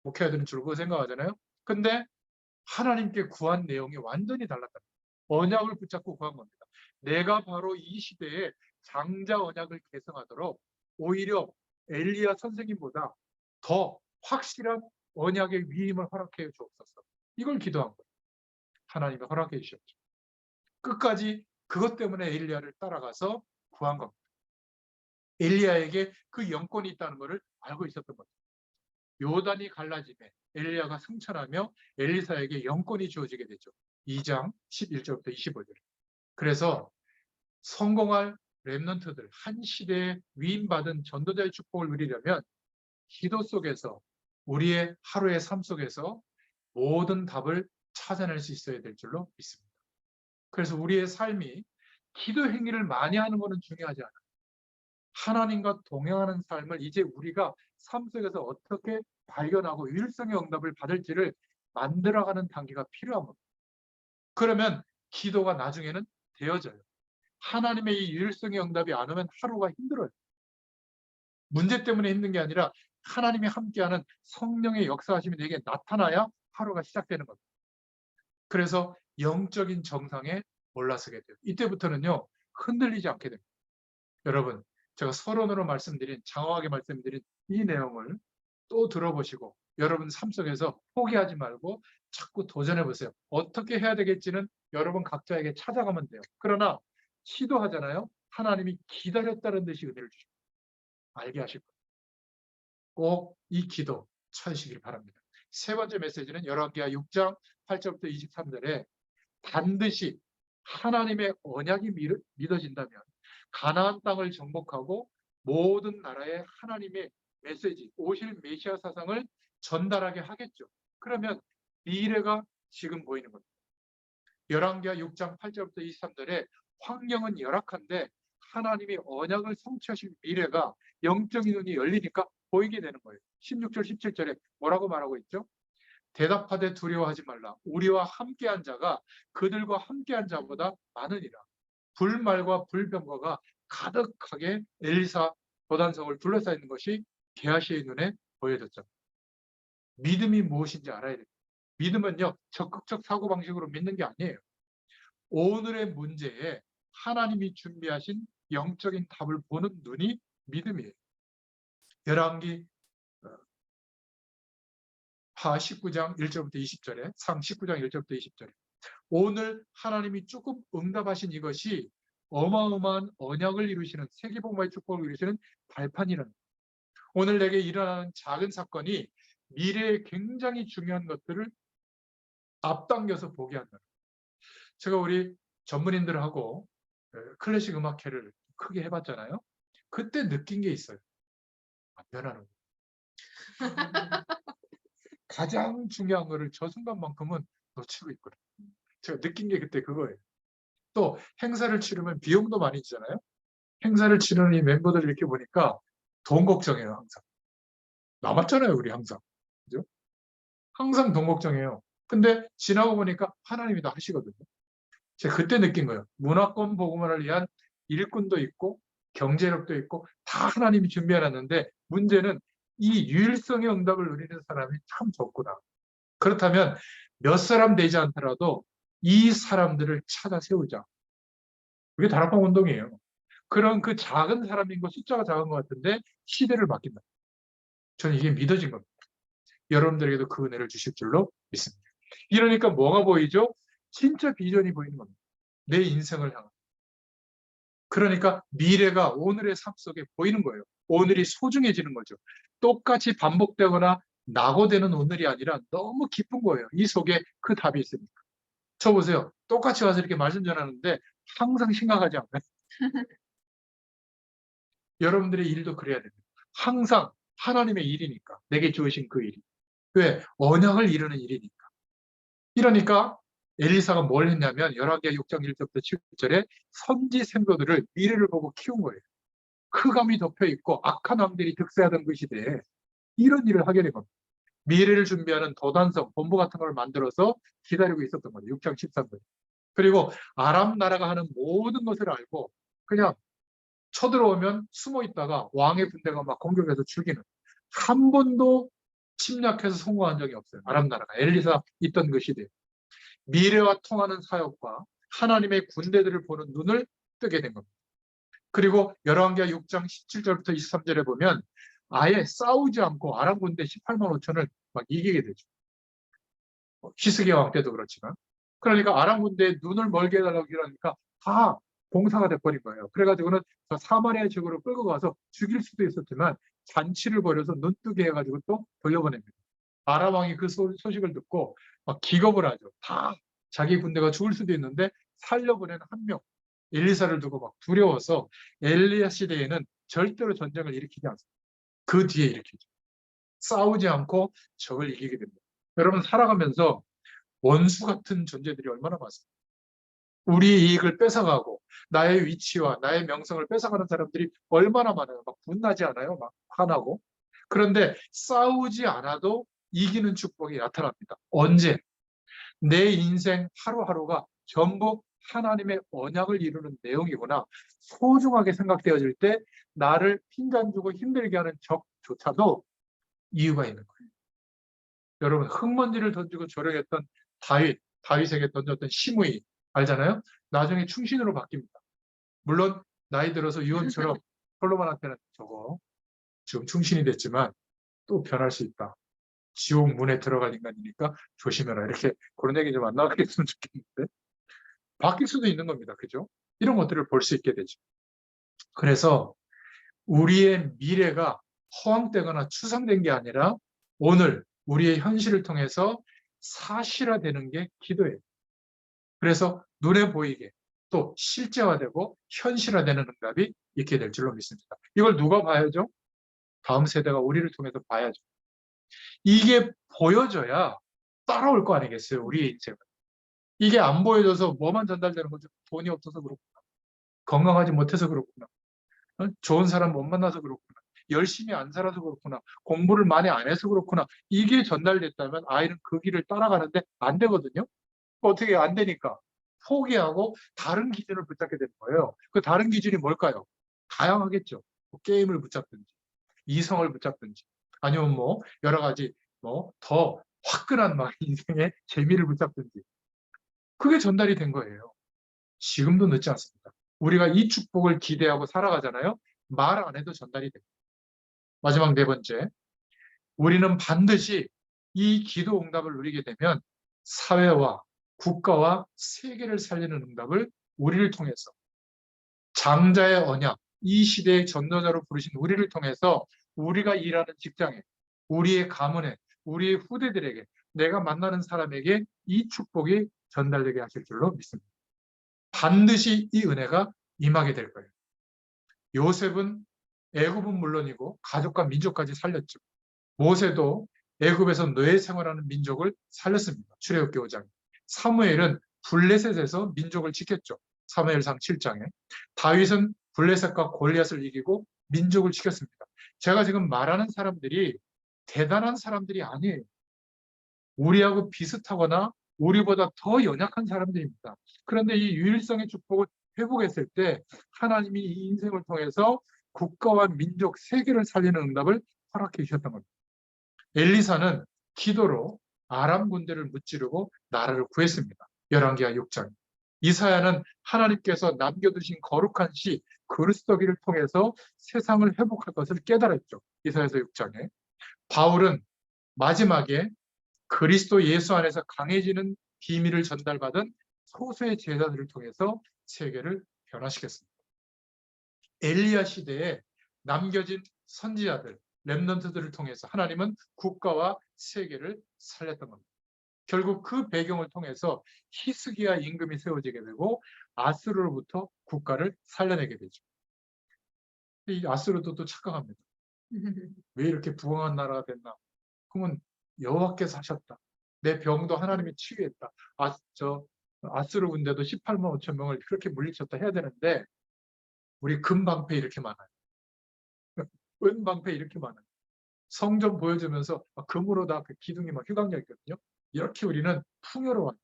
목회자들은 주로 그거 생각하잖아요. 근데 하나님께 구한 내용이 완전히 달랐다. 언약을 붙잡고 구한 겁니다. 내가 바로 이 시대에 장자 언약을 계승하도록 오히려 엘리야 선생님보다 더 확실한 언약의 위임을 허락해 주옵소서. 이걸 기도한 거예요. 하나님이 허락해 주셨죠. 끝까지 그것 때문에 엘리야를 따라가서 구한 겁니다. 엘리야에게 그 영권이 있다는 것을 알고 있었던 거죠. 요단이 갈라짐에 엘리야가 승천하며 엘리사에게 영권이 주어지게 되죠. 2장 11절부터 25절. 그래서 성공할 렘넌트들, 한 시대에 위임받은 전도자의 축복을 누리려면 기도 속에서 우리의 하루의 삶 속에서 모든 답을 찾아낼 수 있어야 될 줄로 믿습니다. 그래서 우리의 삶이 기도 행위를 많이 하는 것은 중요하지 않아요. 하나님과 동행하는 삶을 이제 우리가 삶 속에서 어떻게 발견하고 유일성의 응답을 받을지를 만들어가는 단계가 필요한 겁니다. 그러면 기도가 나중에는 되어져요. 하나님의 이 유일성의 응답이 안 오면 하루가 힘들어요. 문제 때문에 힘든 게 아니라 하나님이 함께하는 성령의 역사하심이 내게 나타나야 하루가 시작되는 겁니다. 그래서 영적인 정상에 올라서게 돼요. 이때부터는요, 흔들리지 않게 됩니다. 여러분, 제가 서론으로 말씀드린, 장황하게 말씀드린 이 내용을 또 들어보시고 여러분 삶 속에서 포기하지 말고 자꾸 도전해 보세요. 어떻게 해야 되겠지는 여러분 각자에게 찾아가면 돼요. 그러나 시도하잖아요. 하나님이 기다렸다는 듯이 은혜를 주십니다. 알게 하실 거예요. 꼭 이 기도 찾으시길 바랍니다. 세 번째 메시지는 열왕기하 6장 8절부터 23절에 반드시 하나님의 언약이 믿어진다면 가나안 땅을 정복하고 모든 나라에 하나님의 메시지, 오실 메시아 사상을 전달하게 하겠죠. 그러면 미래가 지금 보이는 겁니다. 열왕기하 6장 8절부터 23절에 환경은 열악한데 하나님이 언약을 성취하실 미래가 영적인 눈이 열리니까 보이게 되는 거예요. 16절, 17절에 뭐라고 말하고 있죠? 대답하되 두려워하지 말라. 우리와 함께한 자가 그들과 함께한 자보다 많으니라. 불말과 불병거가 가득하게 엘리사 도단성을 둘러싸여 있는 것이 게하시의 눈에 보여졌죠. 믿음이 무엇인지 알아야 돼요. 믿음은요, 적극적 사고방식으로 믿는 게 아니에요. 오늘의 문제에 하나님이 준비하신 영적인 답을 보는 눈이 믿음이에요. 열왕기 하 19장 1절부터 20절에 상 19장 1절부터 20절에 오늘 하나님이 조금 응답하신 이것이 어마어마한 언약을 이루시는 세계복음화의 축복을 이루시는 발판이라는 거예요. 오늘 내게 일어나는 작은 사건이 미래에 굉장히 중요한 것들을 앞당겨서 보게 한다. 제가 우리 전문인들하고 클래식 음악회를 크게 해봤잖아요. 그때 느낀 게 있어요. 안 변하는 거예요. 가장 중요한 거를 저 순간만큼은 놓치고 있거든요. 제가 느낀 게 그때 그거예요. 또 행사를 치르면 비용도 많이 들잖아요. 행사를 치르는 이 멤버들 이렇게 보니까 돈 걱정해요, 항상. 남았잖아요, 우리 항상. 그죠? 항상 돈 걱정해요. 근데 지나고 보니까 하나님이 다 하시거든요. 제가 그때 느낀 거예요. 문화권 복음화를 위한 일꾼도 있고 경제력도 있고 다 하나님이 준비해놨는데 문제는 이 유일성의 응답을 누리는 사람이 참 적구나. 그렇다면 몇 사람 되지 않더라도 이 사람들을 찾아 세우자. 그게 다락방 운동이에요. 그런 그 작은 사람인 거 숫자가 작은 것 같은데 시대를 맡긴다. 저는 이게 믿어진 겁니다. 여러분들에게도 그 은혜를 주실 줄로 믿습니다. 이러니까 뭐가 보이죠? 진짜 비전이 보이는 겁니다. 내 인생을 향한. 그러니까 미래가 오늘의 삶 속에 보이는 거예요. 오늘이 소중해지는 거죠. 똑같이 반복되거나 낙오되는 오늘이 아니라 너무 기쁜 거예요. 이 속에 그 답이 있으니까. 저 보세요. 똑같이 와서 이렇게 말씀 전하는데 항상 심각하지 않아요? 여러분들의 일도 그래야 됩니다. 항상 하나님의 일이니까. 내게 주으신 그 일이. 왜? 언약을 이루는 일이니까. 이러니까 엘리사가 뭘 했냐면 열왕기하 6장 1절부터 7절에 선지 생도들을 미래를 보고 키운 거예요. 흑암이 덮여 있고 악한 왕들이 득세하던 그 시대에 이런 일을 하게 된 겁니다. 미래를 준비하는 도단성, 본부 같은 걸 만들어서 기다리고 있었던 거죠. 6장 13절. 그리고 아람 나라가 하는 모든 것을 알고 그냥 쳐들어오면 숨어 있다가 왕의 군대가 막 공격해서 죽이는, 한 번도 침략해서 성공한 적이 없어요. 아람 나라가 엘리사 있던 그 시대에. 미래와 통하는 사역과 하나님의 군대들을 보는 눈을 뜨게 된 겁니다. 그리고 열왕기하 6장 17절부터 23절에 보면 아예 싸우지 않고 아람 군대 18만 5천을 막 이기게 되죠. 히스기야 왕 때도 그렇지만. 그러니까 아람 군대에 눈을 멀게 해달라고 이러니까 다 봉사가 돼버린 거예요. 그래가지고는 저 사마리아 지역으로 끌고 가서 죽일 수도 있었지만 잔치를 벌여서 눈 뜨게 해가지고 또 돌려보냅니다. 아람 왕이 그 소식을 듣고 막 기겁을 하죠. 다 자기 군대가 죽을 수도 있는데 살려보내는 한 명, 엘리사를 두고 막 두려워서 엘리야 시대에는 절대로 전쟁을 일으키지 않습니다. 그 뒤에 일으키죠. 싸우지 않고 적을 이기게 됩니다. 여러분 살아가면서 원수 같은 존재들이 얼마나 많습니까? 우리의 이익을 뺏어가고 나의 위치와 나의 명성을 뺏어가는 사람들이 얼마나 많아요. 막 분나지 않아요? 막 화나고. 그런데 싸우지 않아도 이기는 축복이 나타납니다. 언제? 내 인생 하루하루가 전부 하나님의 언약을 이루는 내용이구나. 소중하게 생각되어질 때 나를 핀잔 주고 힘들게 하는 적조차도 이유가 있는 거예요. 여러분 흙먼지를 던지고 조령했던 다윗에게 던졌던 시므이 알잖아요? 나중에 충신으로 바뀝니다. 물론 나이 들어서 유언처럼 솔로몬한테는 저거 지금 충신이 됐지만 또 변할 수 있다. 지옥 문에 들어갈 인간이니까 조심해라. 이렇게 그런 얘기 좀 안 나오게 했으면 좋겠는데 바뀔 수도 있는 겁니다. 그죠? 이런 것들을 볼 수 있게 되죠. 그래서 우리의 미래가 허황되거나 추상된 게 아니라 오늘 우리의 현실을 통해서 사실화되는 게 기도예요. 그래서 눈에 보이게 또 실제화되고 현실화되는 응답이 있게 될 줄로 믿습니다. 이걸 누가 봐야죠? 다음 세대가 우리를 통해서 봐야죠. 이게 보여져야 따라올 거 아니겠어요? 우리의 인생은. 이게 안 보여져서 뭐만 전달되는 거죠? 돈이 없어서 그렇구나. 건강하지 못해서 그렇구나. 좋은 사람 못 만나서 그렇구나. 열심히 안 살아서 그렇구나. 공부를 많이 안 해서 그렇구나. 이게 전달됐다면 아이는 그 길을 따라가는데 안 되거든요. 어떻게 안 되니까 포기하고 다른 기준을 붙잡게 되는 거예요. 그 다른 기준이 뭘까요? 다양하겠죠. 뭐 게임을 붙잡든지 이성을 붙잡든지 아니면 뭐 여러 가지 뭐 더 화끈한 막 인생의 재미를 붙잡든지 그게 전달이 된 거예요. 지금도 늦지 않습니다. 우리가 이 축복을 기대하고 살아가잖아요. 말 안 해도 전달이 됩니다. 마지막 네 번째, 우리는 반드시 이 기도 응답을 누리게 되면 사회와 국가와 세계를 살리는 응답을 우리를 통해서 장자의 언약, 이 시대의 전도자로 부르신 우리를 통해서 우리가 일하는 직장에, 우리의 가문에, 우리의 후대들에게, 내가 만나는 사람에게 이 축복이 전달되게 하실 줄로 믿습니다. 반드시 이 은혜가 임하게 될 거예요. 요셉은 애굽은 물론이고 가족과 민족까지 살렸죠. 모세도 애굽에서 노예 생활하는 민족을 살렸습니다. 출애굽기 5장. 사무엘은 블레셋에서 민족을 지켰죠. 사무엘상 7장에. 다윗은 블레셋과 골리앗을 이기고 민족을 지켰습니다. 제가 지금 말하는 사람들이 대단한 사람들이 아니에요. 우리하고 비슷하거나 우리보다 더 연약한 사람들입니다. 그런데 이 유일성의 축복을 회복했을 때 하나님이 이 인생을 통해서 국가와 민족, 세계를 살리는 응답을 허락해 주셨던 겁니다. 엘리사는 기도로 아람 군대를 무찌르고 나라를 구했습니다. 열왕기하 6장. 이사야는 하나님께서 남겨두신 거룩한 시 그리스도기를 통해서 세상을 회복할 것을 깨달았죠. 이사야서 6장에. 바울은 마지막에 그리스도 예수 안에서 강해지는 비밀을 전달받은 소수의 제자들을 통해서 세계를 변화시켰습니다. 엘리야 시대에 남겨진 선지자들, 렘넌트들을 통해서 하나님은 국가와 세계를 살렸던 겁니다. 결국 그 배경을 통해서 히스기야 임금이 세워지게 되고 아수르로부터 국가를 살려내게 되죠. 이 아수르도 또 착각합니다. 왜 이렇게 부강한 나라가 됐나? 그러면 여호와께서 하셨다. 내 병도 하나님이 치유했다. 아수르 군대도 18만 5천 명을 그렇게 물리쳤다 해야 되는데 우리 금방패 이렇게 많아요. 은방패 이렇게 많아요. 성전 보여주면서 금으로 다 그 기둥이 막 휘황력이거든요. 이렇게 우리는 풍요로워요.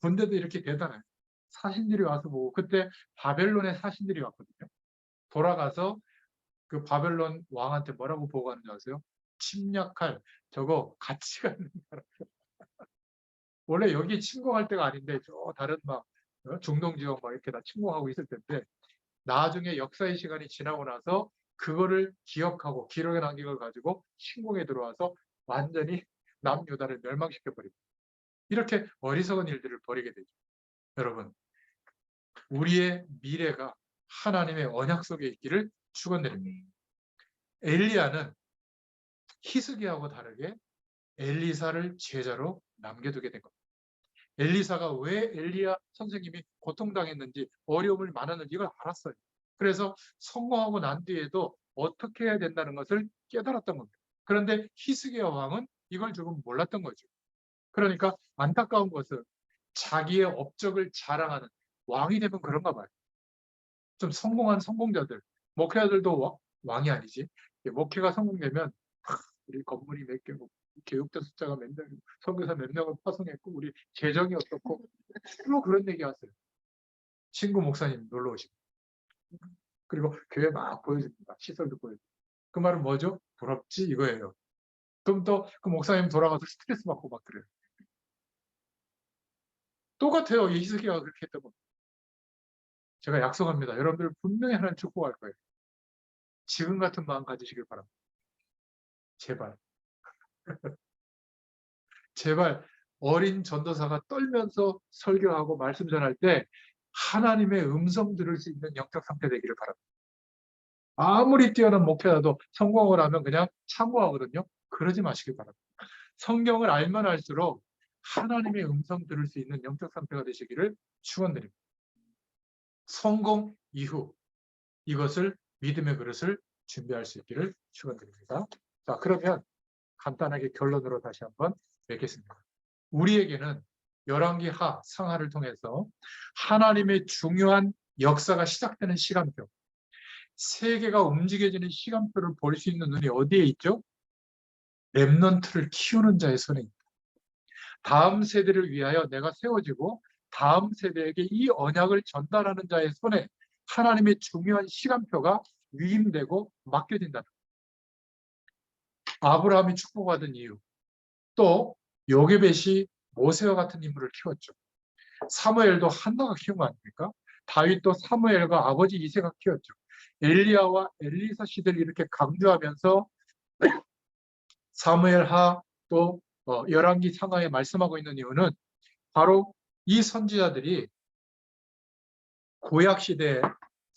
군대도 이렇게 대단해요. 사신들이 와서 보고 그때 바벨론의 사신들이 왔거든요. 돌아가서 그 바벨론 왕한테 뭐라고 보고하는지 아세요? 침략할 저거 가치가 있는 나라. 원래 여기 침공할 때가 아닌데 저 다른 막 중동 지역 막 이렇게 다 침공하고 있을 텐데 나중에 역사의 시간이 지나고 나서 그거를 기억하고 기록에 남긴 걸 가지고 침공에 들어와서 완전히 남유다를 멸망시켜버립니다. 이렇게 어리석은 일들을 벌이게 되죠. 여러분, 우리의 미래가 하나님의 언약 속에 있기를 축원드립니다. 엘리야는 히스기야하고 다르게 엘리사를 제자로 남겨두게 된 겁니다. 엘리사가 왜 엘리야 선생님이 고통당했는지 어려움을 많았는지 이걸 알았어요. 그래서 성공하고 난 뒤에도 어떻게 해야 된다는 것을 깨달았던 겁니다. 그런데 히스기야 왕은 이걸 조금 몰랐던 거죠. 그러니까 안타까운 것은 자기의 업적을 자랑하는 왕이 되면 그런가 봐요. 좀 성공한 성공자들, 목회자들도 왕이 아니지. 목회가 성공되면 우리 건물이 몇 개고 교육자 숫자가 몇 명, 선교사 몇 명을 파송했고 우리 재정이 어떻고 주로 그런 얘기 하세요. 친구 목사님 놀러 오시고 그리고 교회 막 보여줍니다. 시설도 보여줍니다. 그 말은 뭐죠? 부럽지 이거예요. 그럼 또 그 목사님 돌아가서 스트레스 받고 막 그래요. 똑같아요. 이 히스기야가 그렇게 했던 겁니다. 제가 약속합니다. 여러분들 분명히 하나님 축복할 거예요. 지금 같은 마음 가지시길 바랍니다. 제발. 제발 어린 전도사가 떨면서 설교하고 말씀 전할 때 하나님의 음성 들을 수 있는 영적 상태 되기를 바랍니다. 아무리 뛰어난 목회자도 성공을 하면 그냥 참고하거든요. 그러지 마시길 바랍니다. 성경을 알면 알수록 하나님의 음성 들을 수 있는 영적 상태가 되시기를 축원드립니다. 성공 이후 이것을 믿음의 그릇을 준비할 수 있기를 축원드립니다. 자, 그러면 간단하게 결론으로 다시 한번 맺겠습니다. 우리에게는 열왕기 하, 상하를 통해서 하나님의 중요한 역사가 시작되는 시간표, 세계가 움직여지는 시간표를 볼 수 있는 눈이 어디에 있죠? 렘넌트를 키우는 자의 손에 있다. 다음 세대를 위하여 내가 세워지고 다음 세대에게 이 언약을 전달하는 자의 손에 하나님의 중요한 시간표가 위임되고 맡겨진다. 아브라함이 축복받은 이유, 또 요게벳이 모세와 같은 인물을 키웠죠. 사무엘도 한나가 키운 거 아닙니까? 다윗도 사무엘과 아버지 이새가 키웠죠. 엘리야와 엘리사 시대를 이렇게 강조하면서 사무엘하 또 열왕기 상하에 말씀하고 있는 이유는 바로 이 선지자들이 구약 시대의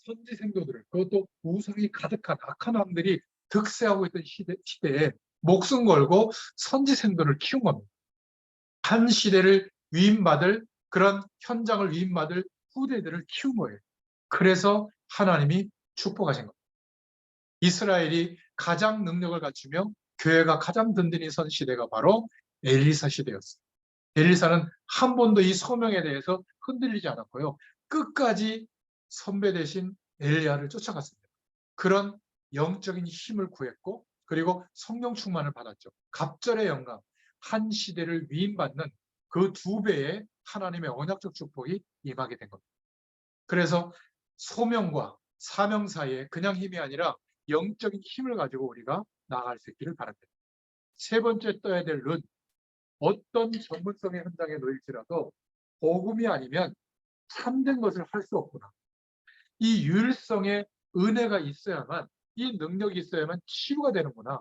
선지 생도들을, 그것도 우상이 가득한 악한 왕들이 득세하고 있던 시대에 목숨 걸고 선지 생도를 키운 겁니다. 한 시대를 위임받을 그런 현장을 위임받을 후대들을 키운 거예요. 그래서 하나님이 축복하신 겁니다. 이스라엘이 가장 능력을 갖추며 교회가 가장 든든히 선 시대가 바로 엘리사 시대였어요. 엘리사는 한 번도 이 소명에 대해서 흔들리지 않았고요. 끝까지 선배 대신 엘리야를 쫓아갔습니다. 그런 영적인 힘을 구했고 그리고 성령 충만을 받았죠. 갑절의 영감, 한 시대를 위임받는 그 2배의 하나님의 언약적 축복이 임하게 된 겁니다. 그래서 소명과 사명 사이에 그냥 힘이 아니라 영적인 힘을 가지고 우리가 나아갈 수 있기를 바랍니다. 세 번째 떠야 될 룬, 어떤 전문성의 현장에 놓일지라도 복음이 아니면 참된 것을 할 수 없구나. 이 유일성의 은혜가 있어야만, 이 능력이 있어야만 치유가 되는구나.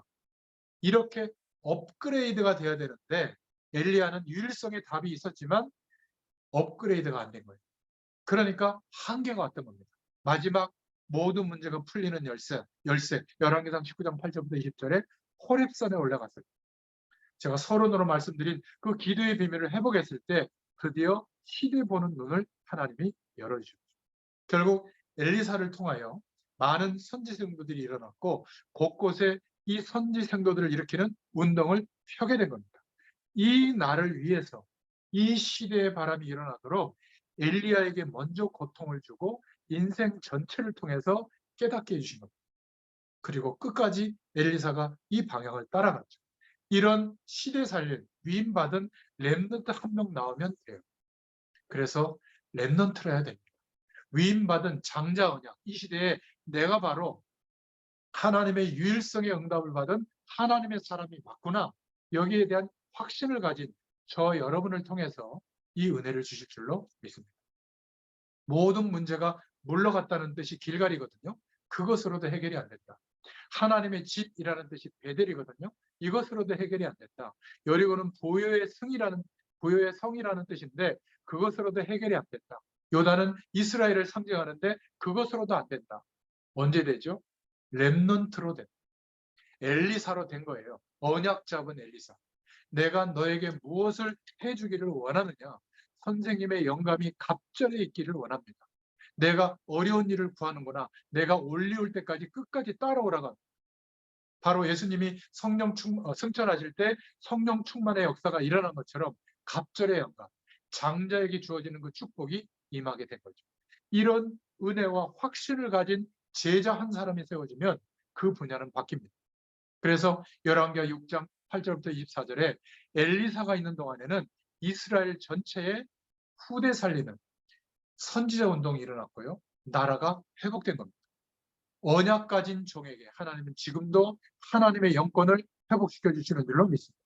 이렇게 업그레이드가 돼야 되는데 엘리야는 유일성의 답이 있었지만 업그레이드가 안 된 거예요. 그러니까 한계가 왔던 겁니다. 마지막 모든 문제가 풀리는 열쇠 열왕기상 19장 8절부터 20절에 호렙산에 올라갔어요. 제가 서론으로 말씀드린 그 기도의 비밀을 회복했을 때 드디어 시대 보는 눈을 하나님이 열어주셨죠. 결국 엘리사를 통하여 많은 선지 성도들이 일어났고 곳곳에 이 선지 성도들을 일으키는 운동을 펴게 된 겁니다. 이 날을 위해서 이 시대의 바람이 일어나도록 엘리야에게 먼저 고통을 주고 인생 전체를 통해서 깨닫게 해주신 겁니다. 그리고 끝까지 엘리사가 이 방향을 따라갔죠. 이런 시대 살릴 위임받은 렘넌트 한 명 나오면 돼요. 그래서 렘넌트를 해야 됩니다. 위임받은 장자 언약, 이 시대에 내가 바로 하나님의 유일성의 응답을 받은 하나님의 사람이 맞구나. 여기에 대한 확신을 가진 저 여러분을 통해서 이 은혜를 주실 줄로 믿습니다. 모든 문제가 물러갔다는 뜻이 길갈이거든요. 그것으로도 해결이 안 된다. 하나님의 집이라는 뜻이 베델이거든요. 이것으로도 해결이 안 된다. 여리고는 보혈의 성이라는 뜻인데 그것으로도 해결이 안 된다. 요단은 이스라엘을 상징하는데 그것으로도 안 된다. 언제 되죠? 렘넌트로 된다. 엘리사로 된 거예요. 언약 잡은 엘리사. 내가 너에게 무엇을 해주기를 원하느냐? 선생님의 영감이 갑절에 있기를 원합니다. 내가 어려운 일을 구하는구나. 내가 올리올 때까지 끝까지 따라오라가. 바로 예수님이 승천하실 때 성령 충만의 역사가 일어난 것처럼 갑절의 영감, 장자에게 주어지는 그 축복이 임하게 된 거죠. 이런 은혜와 확신을 가진 제자 한 사람이 세워지면 그 분야는 바뀝니다. 그래서 열왕기하 6장 8절부터 24절에 엘리사가 있는 동안에는 이스라엘 전체에 후대 살리는 선지자 운동이 일어났고요. 나라가 회복된 겁니다. 언약 가진 종에게 하나님은 지금도 하나님의 영권을 회복시켜 주시는 줄로 믿습니다.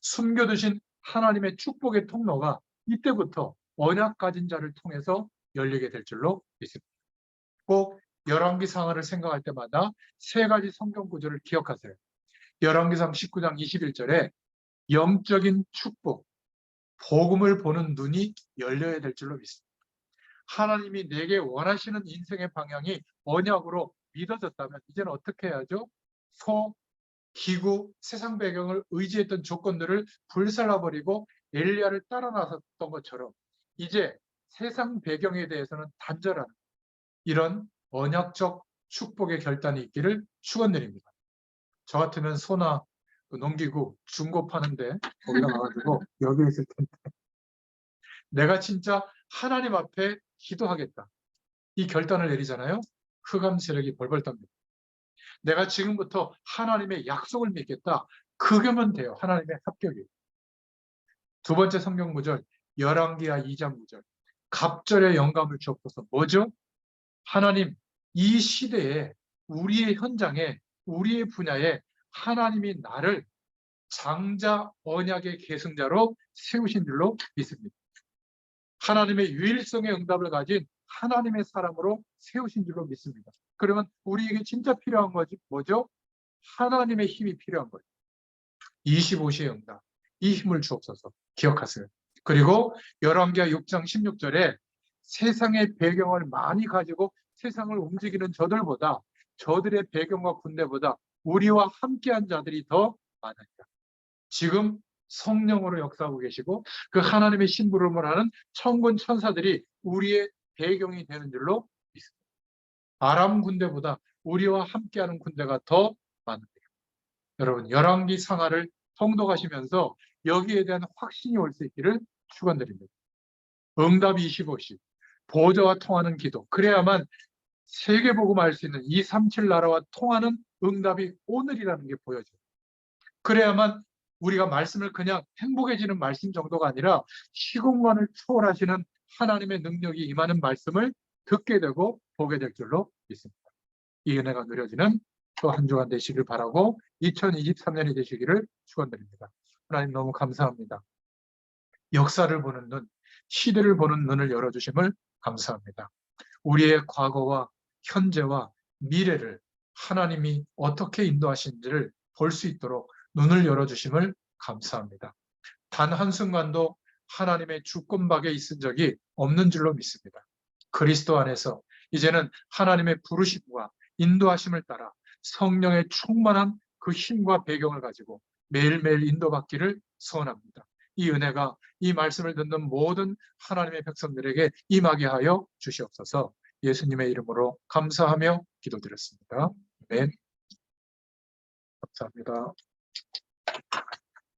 숨겨두신 하나님의 축복의 통로가 이때부터 언약 가진 자를 통해서 열리게 될 줄로 믿습니다. 꼭 열왕기 상하를 생각할 때마다 세 가지 성경 구절을 기억하세요. 열왕기상 19장 21절에 영적인 축복, 복음을 보는 눈이 열려야 될 줄로 믿습니다. 하나님이 내게 원하시는 인생의 방향이 언약으로 믿어졌다면 이제는 어떻게 해야죠? 기구, 세상 배경을 의지했던 조건들을 불살라버리고 엘리야를 따라 나섰던 것처럼 이제 세상 배경에 대해서는 단절하는 이런 언약적 축복의 결단이 있기를 축원드립니다. 저 같으면 소나 농기구 중고 파는데 거기다 가가지고 여기 있을 텐데 내가 진짜 하나님 앞에 기도하겠다. 이 결단을 내리잖아요. 흑암 세력이 벌벌 떱니다. 내가 지금부터 하나님의 약속을 믿겠다. 그러면 돼요. 하나님의 합격이. 두 번째 성경 구절 열왕기하 2장 9절 갑절의 영감을 주옵소서. 뭐죠? 하나님 이 시대에 우리의 현장에 우리의 분야에 하나님이 나를 장자 언약의 계승자로 세우신 줄로 믿습니다. 하나님의 유일성의 응답을 가진 하나님의 사람으로 세우신 줄로 믿습니다. 그러면 우리에게 진짜 필요한 것이 뭐죠? 하나님의 힘이 필요한 거예요. 25시의 응답. 이 힘을 주옵소서. 기억하세요. 그리고 열왕기하 6장 16절에 세상의 배경을 많이 가지고 세상을 움직이는 저들보다 저들의 배경과 군대보다 우리와 함께한 자들이 더 많으니까. 지금 성령으로 역사하고 계시고 그 하나님의 심부름을 하는 천군 천사들이 우리의 배경이 되는 줄로 믿습니다. 아람 군대보다 우리와 함께하는 군대가 더 많습니다. 여러분 열왕기 상하를 통독하시면서 여기에 대한 확신이 올 수 있기를 축원드립니다. 응답 25시, 보좌와 통하는 기도, 그래야만 세계복음 알 수 있는 237 나라와 통하는 응답이 오늘이라는 게 보여져요. 그래야만 우리가 말씀을 그냥 행복해지는 말씀 정도가 아니라 시공간을 초월하시는 하나님의 능력이 임하는 말씀을 듣게 되고 보게 될 줄로 믿습니다. 이 은혜가 누려지는 또 한 주간 되시길 바라고 2023년이 되시기를 축원드립니다. 하나님 너무 감사합니다. 역사를 보는 눈, 시대를 보는 눈을 열어주심을 감사합니다. 우리의 과거와 현재와 미래를 하나님이 어떻게 인도하신지를 볼 수 있도록 눈을 열어주심을 감사합니다. 단 한순간도 하나님의 주권박에 있은 적이 없는 줄로 믿습니다. 그리스도 안에서 이제는 하나님의 부르심과 인도하심을 따라 성령의 충만한 그 힘과 배경을 가지고 매일매일 인도받기를 소원합니다. 이 은혜가 이 말씀을 듣는 모든 하나님의 백성들에게 임하게 하여 주시옵소서. 예수님의 이름으로 감사하며 기도드렸습니다. 아멘. 감사합니다.